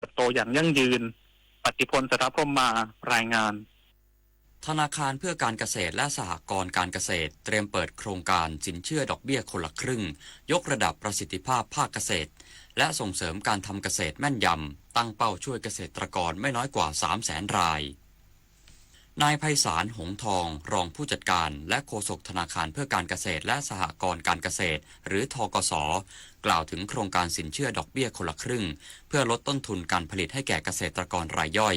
เติบโตอย่างยั่งยืนปฏิพล สถาพรหมารายงานธนาคารเพื่อการเกษตรและสหกรณ์การเกษตรเตรียมเปิดโครงการสินเชื่อดอกเบี้ยคนละครึ่งยกระดับประสิทธิภาพภาคเกษตรและส่งเสริมการทำเกษตรแม่นยำตั้งเป้าช่วยเกษตรกรไม่น้อยกว่า 300,000 รายนายไพศาลหงทองรองผู้จัดการและโฆษกธนาคารเพื่อการเกษตรและสหกรณ์การเกษตรหรือธกส.กล่าวถึงโครงการสินเชื่อดอกเบี้ยคนละครึ่งเพื่อลดต้นทุนการผลิตให้แก่เกษตรกรรายย่อย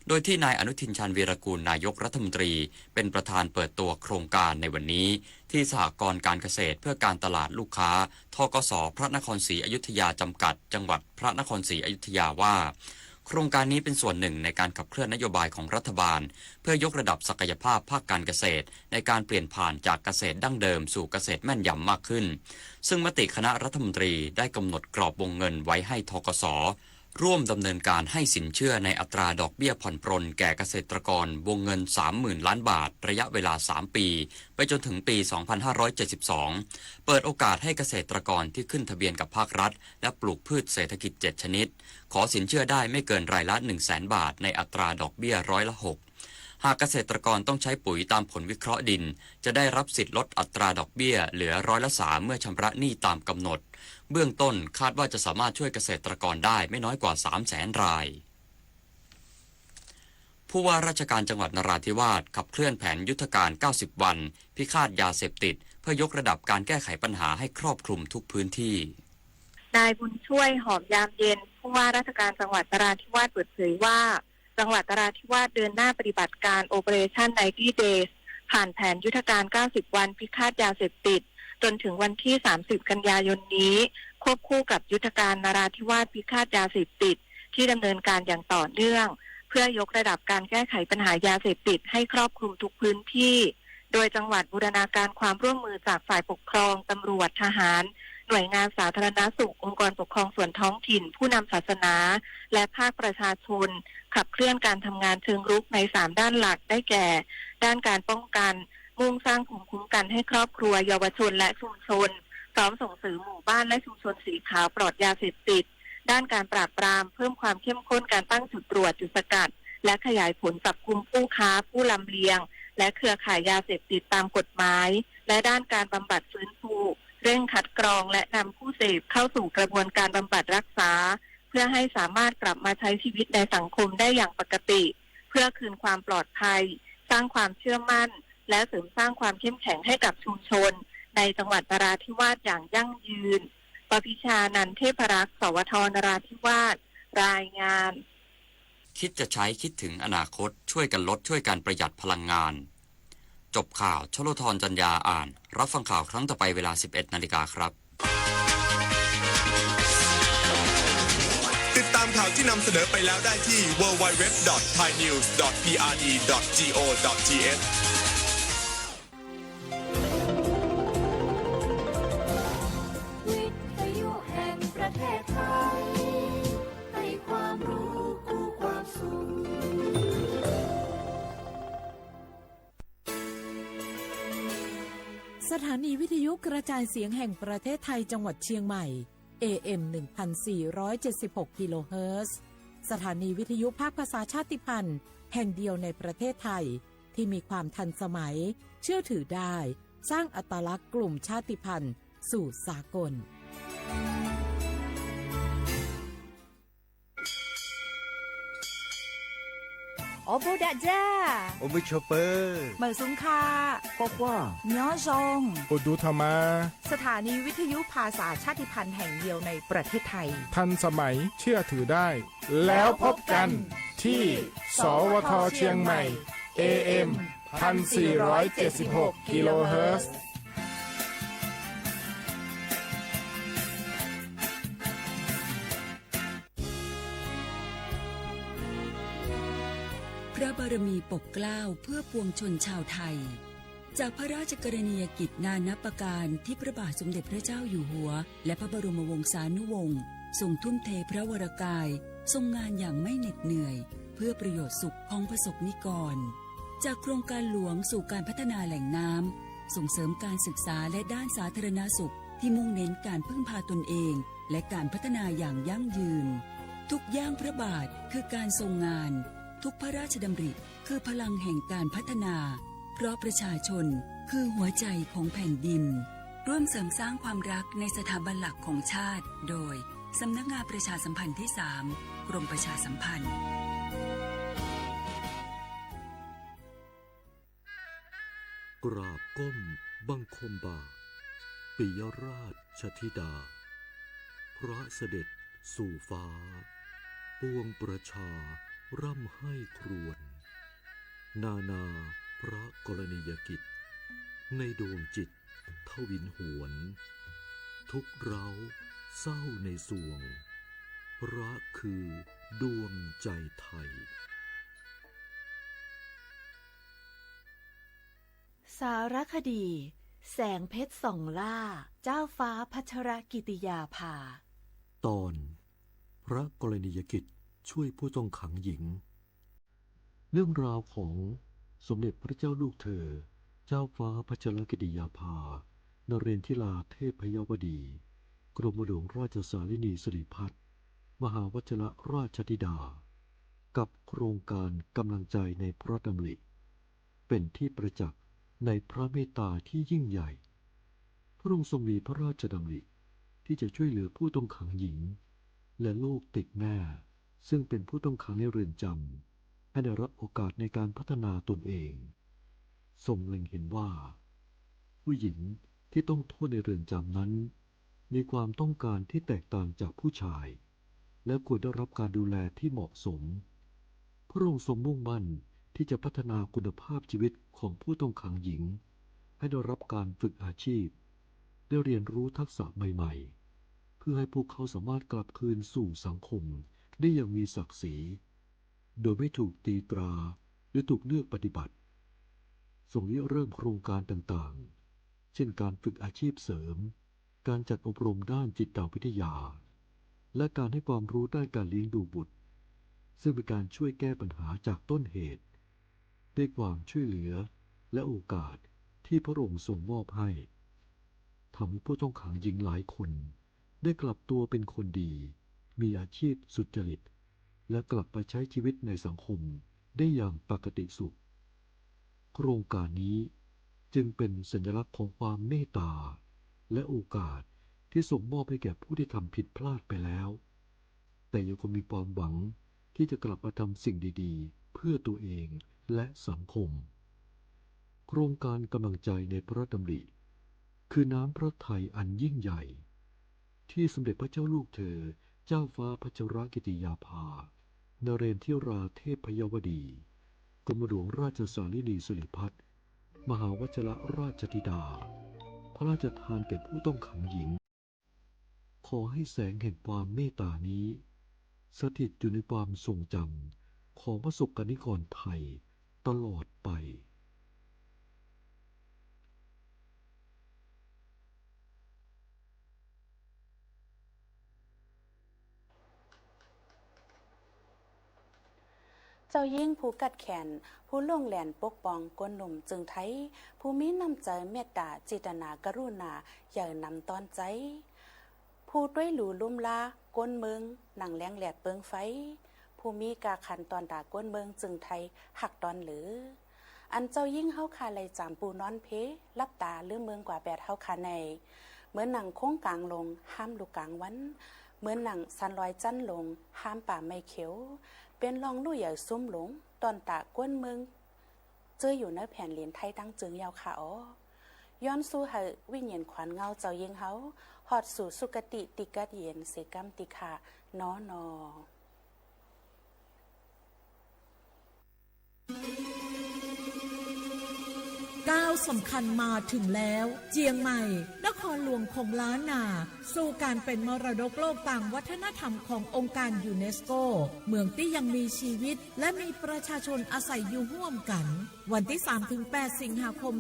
โดยที่นายอนุทินชาญวีรกูลนายกรัฐมนตรีเป็นประธานเปิดตัวโครงการในวันนี้ที่สหกรณ์การเกษตรเพื่อการตลาดลูกค้าธกส.พระนครศรีอยุธยาจำกัดจังหวัดพระนครศรีอยุธยาว่าโครงการนี้เป็นส่วนหนึ่งในการขับเคลื่อนนโยบายของรัฐบาลเพื่อยกระดับศักยภาพภาคการเกษตรในการเปลี่ยนผ่านจากเกษตรดั้งเดิมสู่เกษตรแม่นยำมากขึ้นซึ่งมติคณะรัฐมนตรีได้กำหนดกรอบวงเงินไว้ให้ธกส.ร่วมดำเนินการให้สินเชื่อในอัตราดอกเบี้ยผ่อนปรนแก่เกษตรกรวงเงิน 30,000 ล้านบาทระยะเวลา 3 ปีไปจนถึงปี 2572 เปิดโอกาสให้เกษตรกรที่ขึ้นทะเบียนกับภาครัฐและปลูกพืชเศรษฐกิจ 7 ชนิดขอสินเชื่อได้ไม่เกินรายละ 100,000 บาทในอัตราดอกเบี้ยร้อยละ 6หากเกษตรกรต้องใช้ปุ๋ยตามผลวิเคราะห์ดินจะได้รับสิทธิ์ลดอัตราดอกเบี้ยเหลือร้อยละ 3เมื่อชำระหนี้ตามกำหนดเบื้องต้นคาดว่าจะสามารถช่วยเกษตรกรได้ไม่น้อยกว่า 300,000 รายผู้ว่าราชการจังหวัดนราธิวาสขับเคลื่อนแผนยุทธการ 90 วันพิฆาตยาเสพติดเพื่อยกระดับการแก้ไขปัญหาให้ครอบคลุมทุกพื้นที่นายบุญช่วยหอมยามเย็นผู้ว่าราชการจังหวัดนราธิวาสเปิดเผยว่าจังหวัดนราธิวาสเดินหน้าปฏิบัติการ Operation 90 Days ผ่านแผนยุทธการ 90 วันพิฆาตยาเสพติดจนถึงวันที่ 30 กันยายนนี้ควบคู่กับยุทธการนราธิวาสพิฆาตยาเสพติดที่ดำเนินการอย่างต่อเนื่องเพื่อยกระดับการแก้ไขปัญหายาเสพติดให้ครอบคลุมทุกพื้นที่โดยจังหวัดบูรณาการความร่วมมือจากฝ่ายปกครองตำรวจทหารหน่วยงานสาธารณสุของค์กรปกครองส่วนท้องถิ่นผู้นำศาสนาและภาคประชาชนขับเคลื่อนการทำงานเชิงรุกใน3ด้านหลักได้แก่ด้านการป้องกันมุ่งสร้างภูมิคุ้มกันให้ครอบครัวเยาวชนและชุมชนพร้อมส่งเสริมหมู่บ้านและชุมชนสีขาวปลอดยาเสพติดด้านการปราบปรามเพิ่มความเข้มข้นการตั้งจุดตรวจจุดสกัดและขยายผลจับกุมผู้ค้าผู้ลำเลียงและเครือข่ายยาเสพติดตามกฎหมายและด้านการบำบัดฟื้นฟูเร่งคัดกรองและนำผู้เสพเข้าสู่กระบวนการบำบัดรักษาเพื่อให้สามารถกลับมาใช้ชีวิตในสังคมได้อย่างปกติเพื่อคืนความปลอดภัยสร้างความเชื่อมั่นและเสริมสร้างความเข้มแข็งให้กับชุมชนในจังหวัดนราธิวาสอย่างยั่งยืนปพิชานันท์เทพรักษ์สวทนราธิวาสรายงานคิดจะใช้คิดถึงอนาคตช่วยกันลดช่วยกันประหยัดพลังงานจบข่าวชโลธรจัญญาอ่านรับฟังข่าวครั้งต่อไปเวลา 11 นาฬิกาครับติดตามข่าวที่นำเสนอไปแล้วได้ที่ www.thainews.prd.go.thวิทยุแห่งประเทศไทยให้ความรู้คู่ความสุขสถานีวิทยุกระจายเสียงแห่งประเทศไทยจังหวัดเชียงใหม่ AM 1476 กิโลเฮิรตซ์สถานีวิทยุภาคภาษาชาติพันธุ์แห่งเดียวในประเทศไทยที่มีความทันสมัยเชื่อถือได้สร้างอัตลักษณ์กลุ่มชาติพันธุ์สู่สากลโอโบดะจ้าโอบิชเปอร์เหมือสุงคาก็ว่าย้อซงอุดูธรรมาสถานีวิทยุภาษาชาติพันธุ์แห่งเดียวในประเทศไทยทันสมัยเชื่อถือได้แล้วพบกันที่สวทเชียงใหม่ AM 1476 กิโลเฮิรตซ์พระบารมีปกเกล้าเพื่อปวงชนชาวไทยจากพระราชกรณียกิจนานับประการที่พระบาทสมเด็จพระเจ้าอยู่หัวและพระบรมวงศานุวงศ์ทรงทุ่มเทพระวรกายทรงงานอย่างไม่เหน็ดเหนื่อยเพื่อประโยชน์สุขของประสบนิกรจากโครงการหลวงสู่การพัฒนาแหล่งน้ำส่งเสริมการศึกษาและด้านสาธารณสุขที่มุ่งเน้นการพึ่งพาตนเองและการพัฒนาอย่างยั่งยืน ทุกย่างพระบาทคือการทรงงาน ทุกพระราชดำริคือพลังแห่งการพัฒนา เพราะประชาชนคือหัวใจของแผ่นดิน ร่วมเสริมสร้างความรักในสถาบันหลักของชาติโดยสำนักงานประชาสัมพันธ์ที่ 3 กรมประชาสัมพันธ์ กราบก้มบังคมบาทปิยราชธิดาพระเสด็จสู่ฟ้าปวงประชาร่ำให้ครวญนานาพระกรณียกิจในดวงจิตทวินหวนทุกเราเศร้าในสวงพระคือดวงใจไทยสารคดี แสงเพชรส่องล่าเจ้าฟ้าพัชรกิติยาภาตอนพระกรณียกิจช่วยผู้ต้องขังหญิงเรื่องราวของสมเด็จพระเจ้าลูกเธอเจ้าฟ้าพัชรกิติยาภานเรนทิราเทพยวดี กรมหลวงราชสารินีสิริพัฒน์มหาวชิรราชธิดากับโครงการกำลังใจในพระดำริเป็นที่ประจักษ์ในพระเมตตาที่ยิ่งใหญ่พระองค์ทรงมีพระราชดำริที่จะช่วยเหลือผู้ต้องขังหญิงและลูกติดแม่ซึ่งเป็นผู้ต้องขังในเรือนจำให้ได้รับโอกาสในการพัฒนาตนเองทรงเล็งเห็นว่าผู้หญิงที่ต้องโทษในเรือนจำนั้นมีความต้องการที่แตกต่างจากผู้ชายและควรได้รับการดูแลที่เหมาะสมพระองค์ทรงมุ่งมั่นที่จะพัฒนาคุณภาพชีวิตของผู้ต้องขังหญิงให้ได้รับการฝึกอาชีพได้เรียนรู้ทักษะใหม่ๆเพื่อให้พวกเขาสามารถกลับคืนสู่สังคมได้อย่างมีศักดิ์ศรีโดยไม่ถูกตีตราหรือถูกเลือกปฏิบัติทรงเริ่มโครงการต่างๆเช่นการฝึกอาชีพเสริมการจัดอบรมด้านจิตวิทยาและการให้ความรู้ด้านการเลี้ยงดูบุตรซึ่งเป็นการช่วยแก้ปัญหาจากต้นเหตุด้วยความช่วยเหลือและโอกาสที่พระองค์ทรงมอบให้ทำให้ผู้ต้องขังหญิงหลายคนได้กลับตัวเป็นคนดีมีอาชีพสุจริตและกลับไปใช้ชีวิตในสังคมได้อย่างปกติสุขโครงการนี้จึงเป็นสัญลักษณ์ของความเมตตาและโอกาสที่ส่งมอบให้แก่ผู้ที่ทำผิดพลาดไปแล้วแต่ยังคงมีความหวังที่จะกลับมาทำสิ่งดีๆเพื่อตัวเองและสังคมโครงการกำลังใจในพระดำริคือน้ำพระทัยอันยิ่งใหญ่ที่สมเด็จพระเจ้าลูกเธอเจ้าฟ้าพัชรกิติยาภานเรนทิราเทพยวดีกรมหลวงราชสารินีสิริพัฒน์มหาวชิรราชธิดาพระราชทานแก่ผู้ต้องขังหญิงขอให้แสงแห่งความเมตตานี้สถิตอยู่ในความทรงจำของประสบกนิกรไทยตลอดไปเจ้ายิ่งผู้กัดแขนผู้ล่วงแหลนปกป้องกวนหนุ่มจึงไทยผู้มีน้ำใจเมตตาจิตนากรุณาอย่านำตอนใจผู้ด้วยหลู่ลุ่มลาก้นเมืองหนังแรงแหลดเปิงไฟผู้มีกาขันตอนด่าก้นเมืองจึงไทยหักตอนหรืออันเจ้ายิ่งเฮาคาไหลจามปูนอนเพรับตาลืมเมืองกว่าแปดเฮาคาในเหมือนหนังโค้งกลางลงห้ามลูกกลางวันเหมือนหนังสันลอยจันลงห้ามป่าไม่เขียวเป็นรองลู่ใหญ่ซุ่มหลงตอนตาก้นเมืองเจออยู่ในแผ่นเหรียญไทยตั้งจึงยาวขาย้อนสู้ให้วิญญาณขวัญเงาเจ้ายิงเฮาหอดสู่สุกติติกัดเย็นเสกัมติขานอนอก้าวสำคัญมาถึงแล้วเจียงใหม่นครหลวงของล้านนาสู่การเป็นมรดกโลกต่างวัฒนธรรมขององค์การยูเนสโกเมืองที่ยังมีชีวิตและมีประชาชนอาศัยอยู่ร่วมกันวันที่ 3-8 สิงหาคม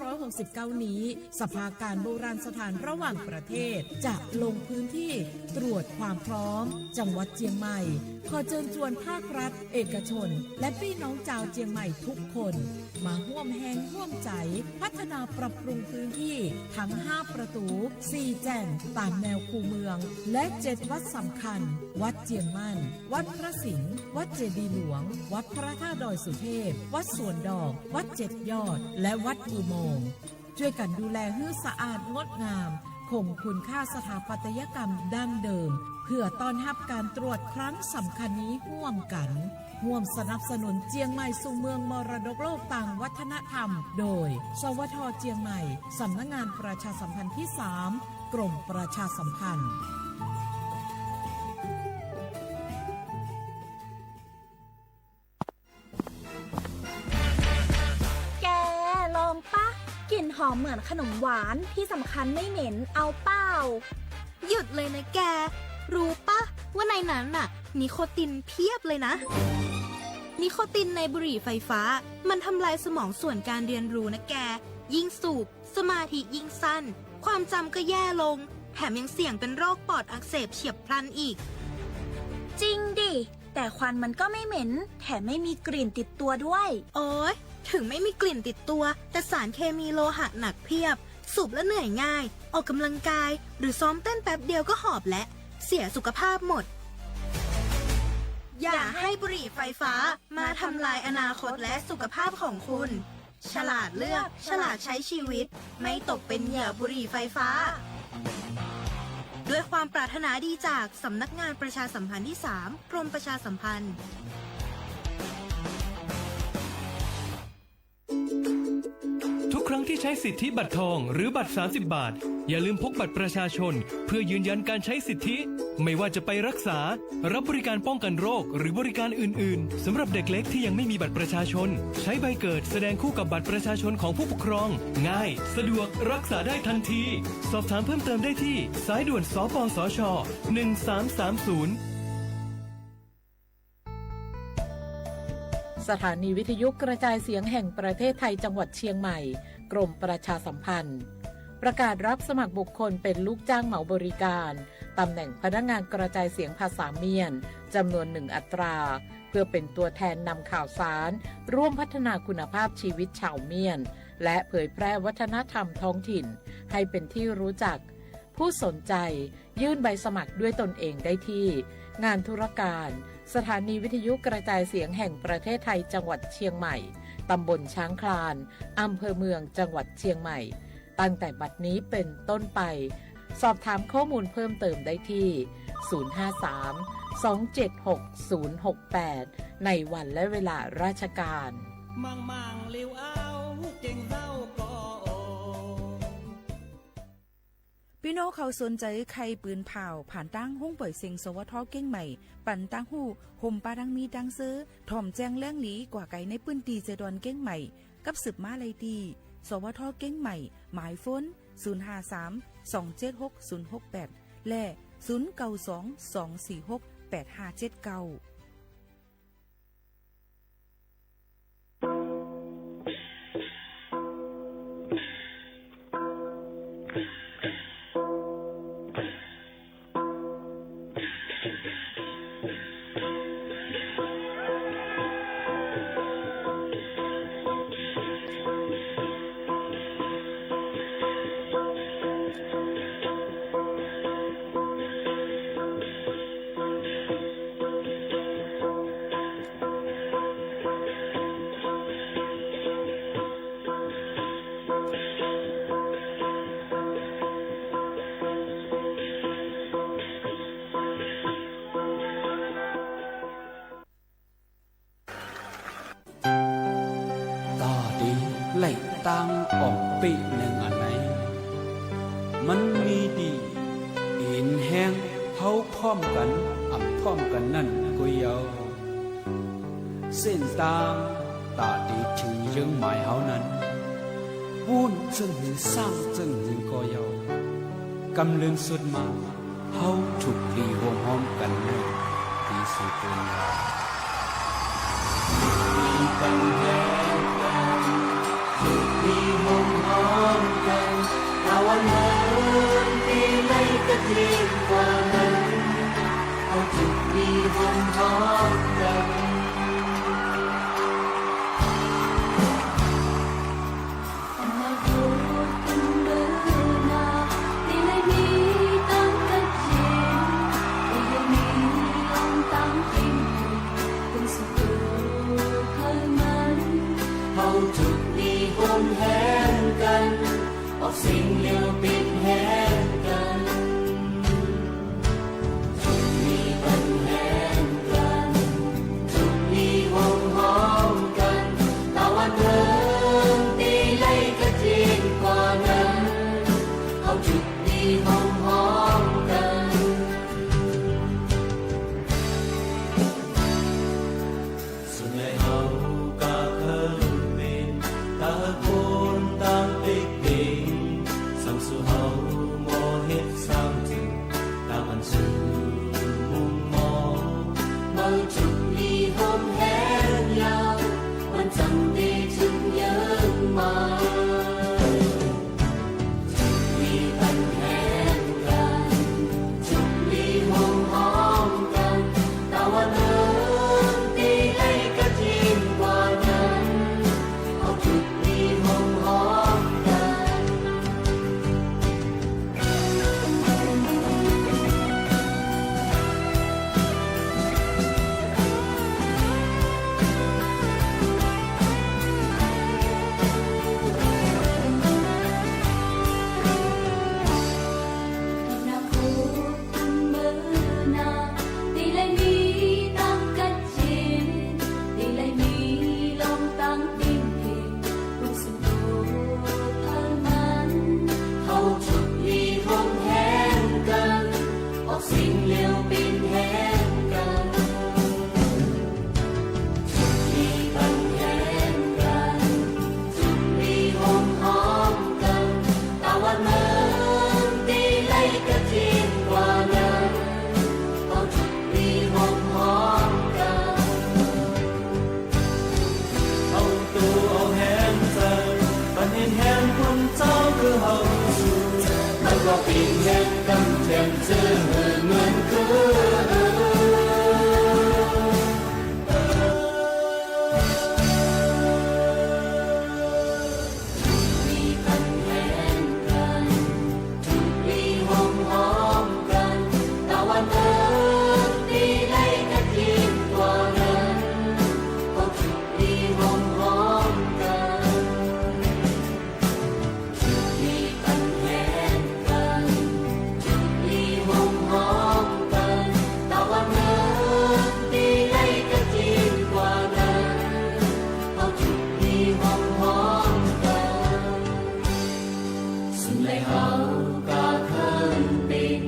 2569 นี้สภาการโบราณสถานระหว่างประเทศจะลงพื้นที่ตรวจความพร้อมจังหวัดเจียงใหม่ขอเชิญชวนภาครัฐเอกชนและพี่น้องชาวเจียงใหม่ทุกคนมาร่วมแรงร่วมใจ พัฒนาปรับปรุงพื้นที่ทั้ง 5 ประตู 4 แจ่งตามแนวคูเมือง และ 7 วัดสำคัญ วัดเจียงมั่น วัดพระสิงห์ วัดเจดีย์หลวง วัดพระธาตุดอยสุเทพ วัดสวนดอก วัดเจ็ดยอด และวัดอุโมงค์ช่วยกันดูแลให้สะอาดงดงามคงคุณค่าสถาปัตยกรรมดั้งเดิม เพื่อต้อนรับการตรวจครั้งสำคัญนี้ร่วมกันร่วมสนับสนุนเจียงใหม่สู่เมืองมรดกโลกต่างวัฒนธรรม โดย สวท.เจียงใหม่สำนักงานประชาสัมพันธ์ที่ 3 กรมประชาสัมพันธ์แกลองปะกลิ่นหอมเหมือนขนมหวานที่สำคัญไม่เหม็นเอาเปล่าหยุดเลยนะแกรู้ปะว่าในนั้นน่ะนิโคตินเพียบเลยนะนิโคตินในบุหรี่ไฟฟ้ามันทำลายสมองส่วนการเรียนรู้นะแกยิ่งสูบสมาธิยิ่งสั้นความจำก็แย่ลงแถมยังเสี่ยงเป็นโรคปอดอักเสบเฉียบพลันอีกจริงดิแต่ควันมันก็ไม่เหม็นแถมไม่มีกลิ่นติดตัวด้วยโอ๊ยถึงไม่มีกลิ่นติดตัวแต่สารเคมีโลหะหนักเพียบสูบแล้วเหนื่อยง่ายออกกำลังกายหรือซ้อมเต้นแป๊บเดียวก็หอบและเสียสุขภาพหมดอย่าให้บุหรี่ไฟฟ้ามาทำลายอนาคตและสุขภาพของคุณฉลาดเลือกฉลาดใช้ชีวิตไม่ตกเป็นเหยื่อบุหรี่ไฟฟ้าด้วยความปรารถนาดีจากสำนักงานประชาสัมพันธ์ที่ 3 กรมประชาสัมพันธ์ทุกครั้งที่ใช้สิทธิบัตรทองหรือบัตร30 บาทอย่าลืมพกบัตรประชาชนเพื่อยืนยันการใช้สิทธิไม่ว่าจะไปรักษารับบริการป้องกันโรคหรือบริการอื่นๆสำหรับเด็กเล็กที่ยังไม่มีบัตรประชาชนใช้ใบเกิดแสดงคู่กับบัตรประชาชนของผู้ปกครองง่ายสะดวกรักษาได้ทันทีสอบถามเพิ่มเติมได้ที่สายด่วนสปสช1330สถานีวิทยุกระจายเสียงแห่งประเทศไทยจังหวัดเชียงใหม่กรมประชาสัมพันธ์ประกาศรับสมัครบุคคลเป็นลูกจ้างเหมาบริการตำแหน่งพนักงานกระจายเสียงภาษาเมียนจำนวน1 อัตราเพื่อเป็นตัวแทนนำข่าวสารร่วมพัฒนาคุณภาพชีวิตชาวเมียนและเผยแพร่วัฒนธรรมท้องถิ่นให้เป็นที่รู้จักผู้สนใจยื่นใบสมัครด้วยตนเองได้ที่งานธุรการสถานีวิทยุกระจายเสียงแห่งประเทศไทยจังหวัดเชียงใหม่ตำบลช้างคลานอำเภอเมืองจังหวัดเชียงใหม่ตั้งแต่บัดนี้เป็นต้นไปสอบถามข้อมูลเพิ่มเติมได้ที่ 053-276-068 ในวันและเวลาราชการมังเลี้ยวเอาเก่งเศร้าก็พี่น้องเขาสนใจใครปืนเผาผ่านตั้งห้องปล่อยเสียงสวทเก้งใหม่ปั่นตั้งหูห่มปาดังมีดังซื้อถ่อมแจ้งเรื่องหลีกว่าไก่ในปืนตีเจดอนเก้งใหม่กับสืบมาเลยดีสวทเก้งใหม่หมายฟ้น053-276-068และ0922468579ไหลตั้งออกปีหนึ่งอันไหนมันมีดีอินแห้งเผาพร้อมกันอับพร้อมกันนั่นก็ยาวเส้นตางตาดีถึงยังหมายเฮานั้นวุ่นจึงหือสร้างจึงหือก็ยาวกำเลือนสุดมาเฮาถูกดีห่วงห้อมกันแน่ที่สุดเป็นยามีปัญหามีห่วงห้อมกันเอาวันนั้นมีไม่กระทิงกว่านั้นเอาถูกดีห่วงห้อมกัน สิ่งเลี้ยวปิดแหงกันจุดมีปัญแหงกันจุดมีห้องห้องกันตะวันเริ่มตีไล่กระจีนกว่านั้นเอาจุดมีห้องห้องกันสุดในเฮากะเคิมเป็นตาโกนตามติ๊กติ๊งสังสุเฮาโมเฮ็ดสร้างถึงตามอันสื่อมุมมองเมื่อจุดมีห้องแหงยาวมันจำดีถึงเยอะมาจุดมีปัญแหงกันจุดมีห้องห้องกันตะวันเริ่มตีไล่กระจีนกว่านั้นเอาจุดมีห้องห้องกันนับพูดตั้งมือนาตีเลยมีตั้งกัดจีนตีเลยมีลงตั้งติ้งเพลงลูกสุดโตเท่านั้นเขาจุดมีห้องแหงกันออกสิ่งเลี้ยวปินแหงกันจุดมีปัญแหงกันจุดมีห้องห้องกันตะวันเริ่มตีไล่กระจีนกว่านั้นเอาจุดมีห้องห้องกันเอาตัวเอาแหงใจปันเห็นแหงคนเจ้าคือเฮาสู่มันก็ปีนแหงกำแจมเจอเหมือนคือมีปัญแหงกันจุดมีห้องห้องกันตะวันเริ่มตีไล่กระจีนกว่านั้นเอาจุดมีห้องห้องกันจุดมีปัญแหงกันจุดมีห้องห้องกันตะวันเริ่มตีไล่กระจีนกว่านั้นเอาจุดมีห้องห้องกันสุดเลยเฮากะเคิมเป็น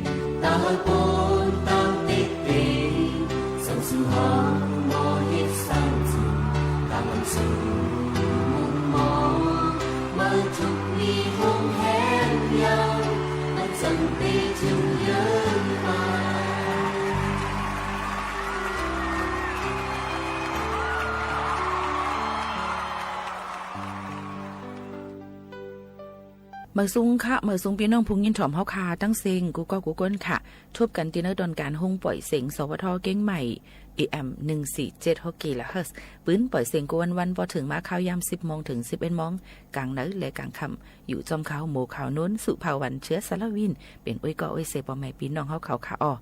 ตาโกนตามติ๊กติ๊งสังสุเฮาโมเฮ็ดสร้างถึงตามอันสู่มุมมองเมื่อจุดมีห้องแหงยาวมันจำปีถึงเยอะมา เมื่อซุงค่ะเมื่อซุงพี่น้องพุงยินถ่อมเฮาคาตั้งเซ็งกูก็กูก้นค่ะทบกันตีเนอร์ดอนการห้องปล่อยเสียงสวทเก้งใหม่ AM 147 กิโลเฮิรตซ์ปืนปล่อยเสียงกวนวันพอถึงมาข่าวยาม 10 โมงถึง 11 โมงกลางนึกและกลางค่ำอยู่จอมเขาหมู่เขาโน้นสุภาวันเชื้อสารวินเป็นอ้อยก็อ้อยเสบ่แม่พี่น้องเฮาเขาค่ะอ้อ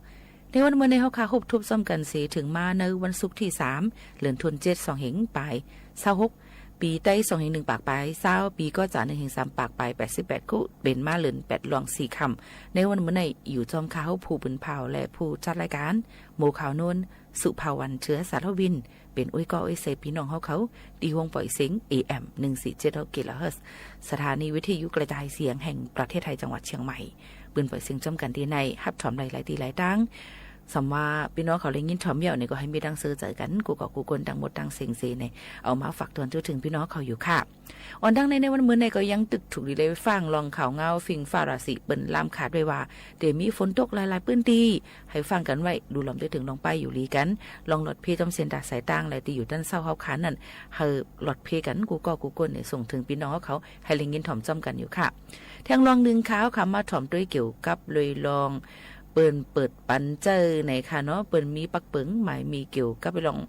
ในวันเมื่อในเฮาคาฮบทุบซ้อมกันเสียถึงมาในวันศุกร์ที่3เดือนธันวาคม2เหงปลาย26ปีใต้2แห่ง1ปากปลาย20ปีก็จะ1แห่ง3ปากปลาย88คู่เป็นมาเลือน8หลวง4คำในวันเมื่อในอยู่จอมเขาผู้ปืนเผาและผู้จัดรายการหมู่ข่าวโน้นสุภาวันเชื้อสารวินเป็นอุ้ยก็อุ้ยเซพี่น้องเขาดีวงปล่อยเสียง AM 147 กิโลเฮิรตซ์สถานีวิทยุกระจายเสียงแห่งประเทศไทยจังหวัดเชียงใหม่ปืนปล่อยเสียงจำกันที่ในฮับถอมหลายๆตีหลายตั้งสำว่าพี่น้องเขาเล่นยินถ่อมเหี่ยวเนี่ยก็ให้มีดังซื้อใจกันกูกับกูคนดังหมดดังเสียงเซเนี่ยเอามาฝากตวนถึงพี่น้องเขาอยู่ค่ะอ่อนดังในวันมื้อในก็ยังตึกถูกดีเลยฟังลองข่าวเงาฟิงฟ้าราศีเปิ้นลามขาดไว้ว่าเดี๋ยวมีฝนตกหลายๆพื้นที่ให้ฟังกันไว้ดูลำได้ถึงลองไปอยู่ลีกันลองหลอดเพจอมเสียนดาสายตั้งและที่อยู่ด้านเศร้าเฮาขานั่นให้หลอดเพกันกูก็กูคนเนี่ยส่งถึงพี่น้องเขาให้เล่นยินถ่อมจำกันอยู่ค่ะแทงลองนึงข่าวค่ะมาถ่อมด้วยเกี่ยวกับเลยลองเปิดปันเจอในค่ะเนาะเปิ้นมีปักเปิงหมายมีเกี่ยวกับไปลอง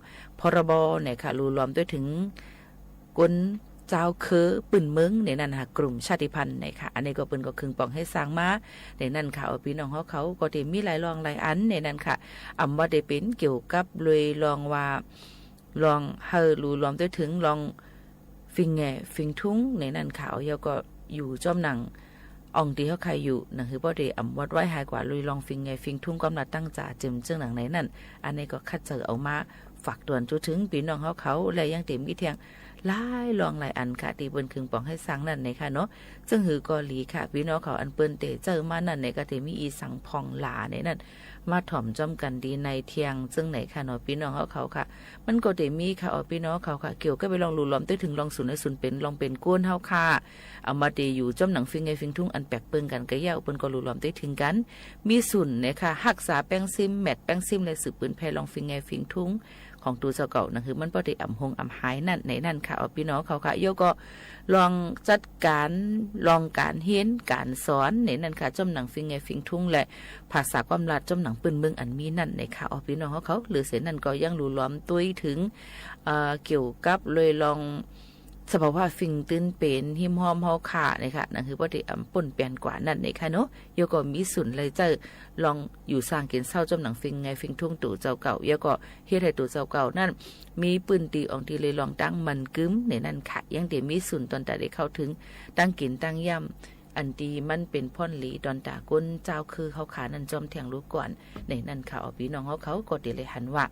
พรบเนี่ยค่ะรูล้อมด้วยถึงกลเจ้าคือปืนเมืองในนั้นค่ะกลุ่มชาติพันธุ์เนี่ยค่ะอันนี้ก็เปิ้นก็คึงปองให้สร้างมาในนั้นค่ะพี่น้องเขาก็ได้มีหลายรองหลายอันในนั้นค่ะอำว่าได้เป็นเกี่ยวกับเลยลองว่าลองเฮารูล้อมด้วยถึงลองฟิงแงฟิงทุ้งในนั้นค่ะเอาก็อยู่จอมหนัง อ่องตีเฮาใครอยู่นั่นคือบ่ได้อำวัดไว้หายกว่าลุยลองฟิงไงฟิงทุ่งกำลังตั้งจ่าจึมจึงหนังไหนนั่นอันนี้ก็คัดเจอเอามาฝากตวนจุถึงพี่น้องเขาและยังเต็มมีเทียงหลายลองหลายอันค่ะที่เปิ้นคึงปองให้สร้างนั่นในค่ะเนาะซึ่งหือก็หลีค่ะพี่น้องเขาอันเปิ้นเตเจอมานั่นในก็สิมีอีสังพองหลาในนั่นมาถ่อมจ้อมกันดีในเทียงซึ่งไหนค่ะเนาะพี่น้องเขาค่ะมันก็ได้มีค่ะพี่น้องเขาค่ะเกี่ยวก็ไปลองหลุล้อมได้ถึงลองศูนย์ในศูนย์เป็นลองเป็นก้นเฮาค่ะเอามาดีอยู่จ้อมหนังฟิงไงฟิงทุ่งอันแปลกเปิงกันก็ยาวเปิ้นก็หลุล้อมได้ถึงกันมีศูนย์เนี่ยค่ะรักษาแป้งซิมแมทแป้งซิมและสืบปืนแพลองฟิงไงฟิงทุ่งของตูเจ้าเก่านั่นคือมันบ่ได้อำหงอำหายนั่นในนั่นค่ะพี่น้องเขาค่ะโยก็ลองจัดการลองการเรียนการสอนในนั่นค่ะจ้อมหนังฟิงไงฟิงทุ่งและภาษาความลาดจ้อมหนังปืนเมืองอันมีนั่นในค่ะพี่น้องเขาหรือเสนั่นก็ยังรู้ล้อมตุ้ยถึงเกี่ยวกับเลยลองสภาวะฟิงตื้นเป็นหิมหอมเฮาค่ะนะคะนั่นคือบ่ได้ป่นเปลี่ยนกว่านั่นในค่ะเนาะโยก็มีสุนเลยเจอลองอยู่สร้างกินเศร้าจ้อมหนังฟิงไงฟิงทุ่งตู่เจ้าเก่าโยก็เฮ็ดให้ตู่เจ้าเก่านั่นมีปืนตีอองตีเลยลองตั้งมันกึ้มในนั่นค่ะยังได้มีสุนตอนแต่ได้เข้าถึงตั้งกินตั้งย่ำอันดีมันเป็นพ่อนหลีดอนตาก้นเจ้าคือเขาขานั่นจอมแทงรู้ก่อนในนั่นค่ะพี่น้องเขาก็ได้เลยหันว่า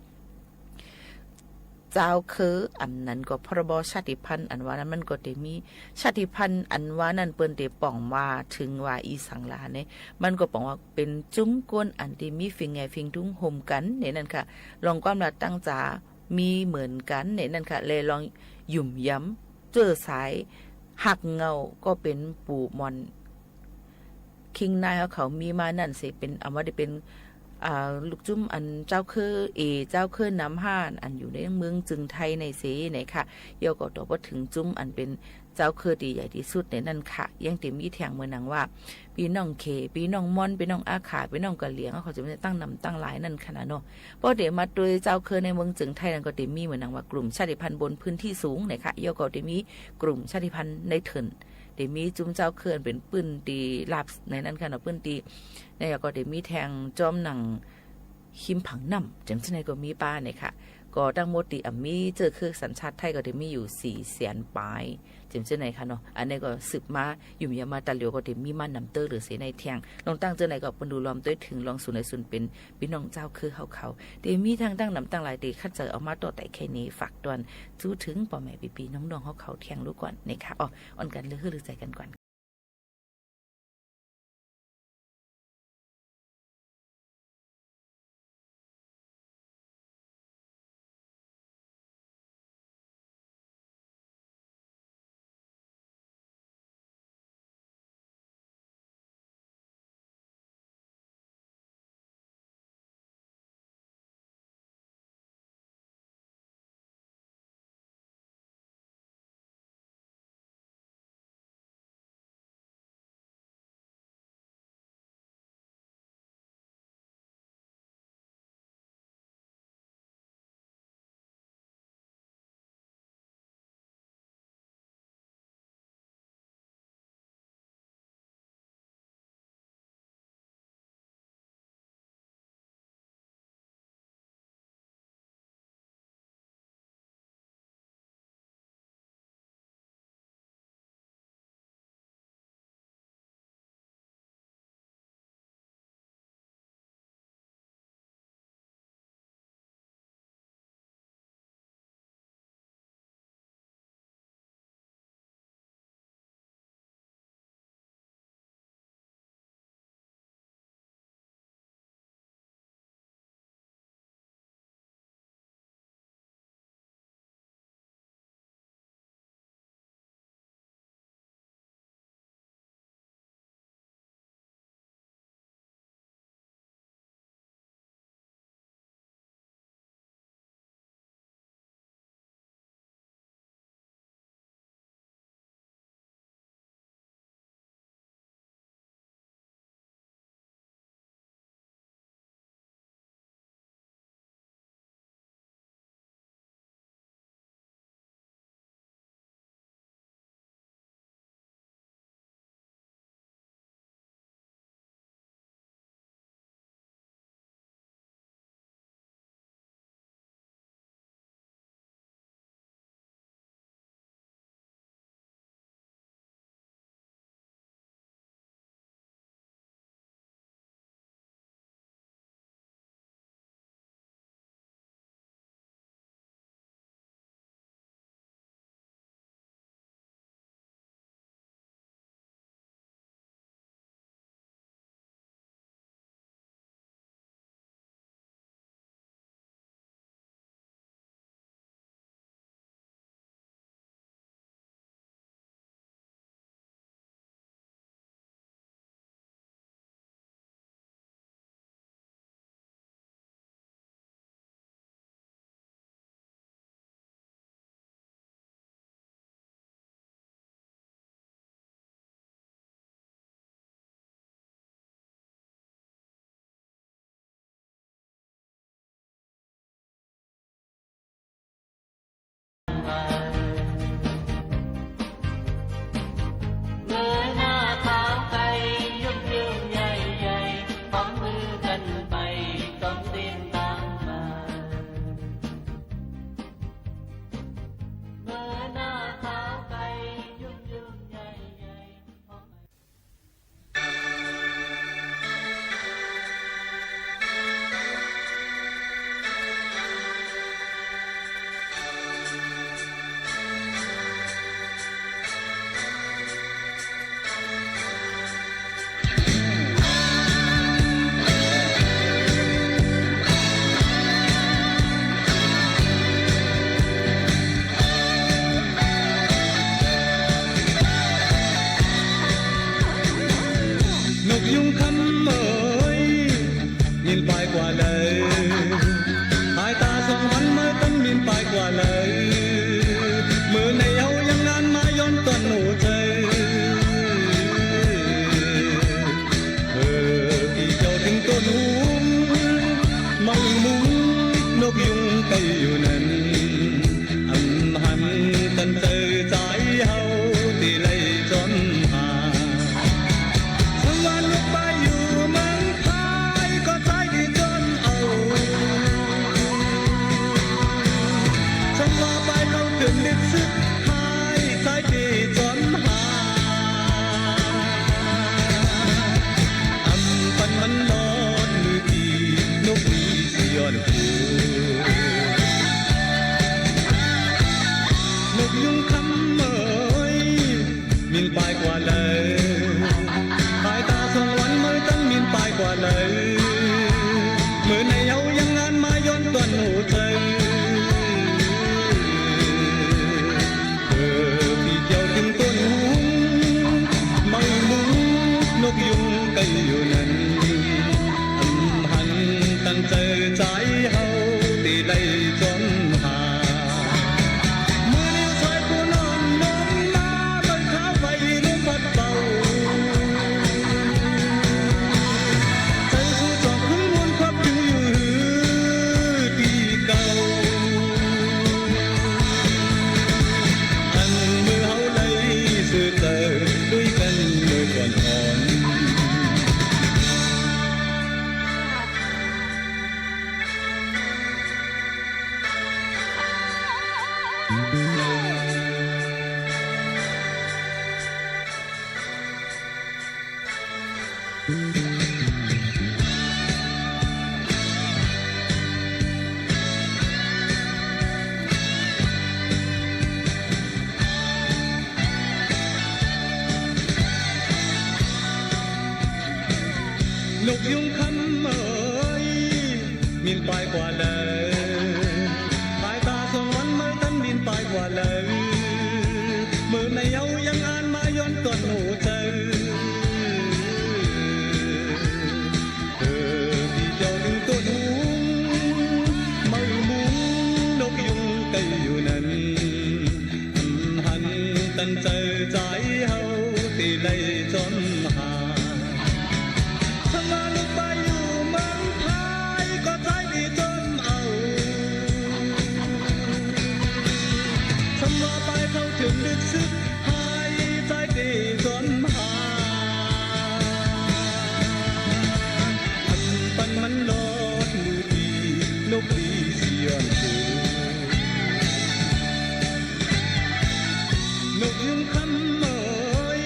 เจ้าคืออันนั้นก็พรบชาติพันธุ์อันว่านั้นมันก็ได้มีชาติพันธุ์อันว่านั้นเปิ้นได้ป่องว่าถึงว่าอีสังลาเนี่ยมันก็ป่องว่าเป็นจุ้มก้นอันที่มีฟิงไงฟิงทุ่งห่มกันเนี่ยนั่นค่ะลองความละตั้งจ๋ามีเหมือนกันเนี่ยนั่นค่ะเลยลองหยุ่มย้ำเจอสายหักเงาก็เป็นปู่มอนคิงนายเขามีมานั่นสิเป็นเอาว่าได้เป็นลูกจุ้มอันเจ้าคือเจ้าคือน้ำห้านอันอยู่ในเมืองจึงไทยในเสไหนค่ะโยก็ตอบว่าถึงจุ้มอันเป็นเจ้าคือดีใหญ่ที่สุดในนั่นค่ะยังเต็มมีแทงเมืองนังว่าพี่น้องเคพี่น้องม่อนพี่น้องอาขาพี่น้องกะเหลียงเขาจะไม่ตั้งนำตั้งหลายนั่นขนาดเนาะเพราะเดี๋ยวมาโดยเจ้าคือในเมืองจึงไทยนั่นก็เต็มมีเหมือนนังว่ากลุ่มชาติพันธุ์บนพื้นที่สูงไหนค่ะโยก็เต็มมีกลุ่มชาติพันธุ์ในเถินเดี๋ยวมีจุ้มเจ้าเขื่อนเป็นปืนตีลาบในนั้นค่ะเนาะปืนตีในก็เดี๋ยวมีแทงจอมหนังหิมผังน้ำจังที่ไหนก็มีป้าเนี่ยค่ะก็ตั้งหมดตีมีเจอคือสัญชาติไทยก็ได้มีอยู่400,000ปลายจังที่ไหนค่ะเนาะอันนี้ก็สืบมาอยู่ยามาตะเหลียวก็ได้มีมานำเตอร์หรือเสในแทงลองตั้งเจอไหนก็ปนดูล้อมด้วยถึงลองศูนย์ในศูนย์เป็นพี่น้องเจ้าคือเขาเดี๋ยวมีทางตั้งนำตั้งหลายตีคัดเจอเอามาต่อแต่แค่นี้ฝากตอนจู้ถึงป่อแม่ปีน้องๆเขาแทงรู้ก่อนนะคะอ่อนกันเลือกใจกันก่อน câyอยู่นั้นอำหันกันเจอใจเฮาที่ไล่จนหาสังวันลูกไปอยู่เมืองไทยก็ใจดีจนเอาฉันว่าไปเขาถึงดิดซึกหายใจดีจนหาอำปันมันนอนมือดีนกมีสิย้อนคืนกยุงคำเอ่ยมินปลายกว่าเลยสายตาสองวันมือตั้งมินปลายกว่าเลยมือในเอายังงานมาย้อนตัวหนูเธอพี่เที่ยวถึงต้นหูไม่มุงนกยุงไกอยู่นั้นอำหันตั้งเจอใจเฮาตีไล่จนหานกยุงคำเอ่ยมินปลายกว่าเลยสายตาสองวันมือตั้นมินปลายกว่าเลยมือในเอายังอ่านมาย้อนตัวหนูเจอพี่เจ้าถึงตัวหนูไม่มุงนกยุงไกอยู่นั้นหันตั้งเจอใจเฮาตีไล่จนหาถึงดึกซึกหายใจดีจนหาอันปันมันลอดมือดีนกดีเสียนคือนกยุงคำเอ่ย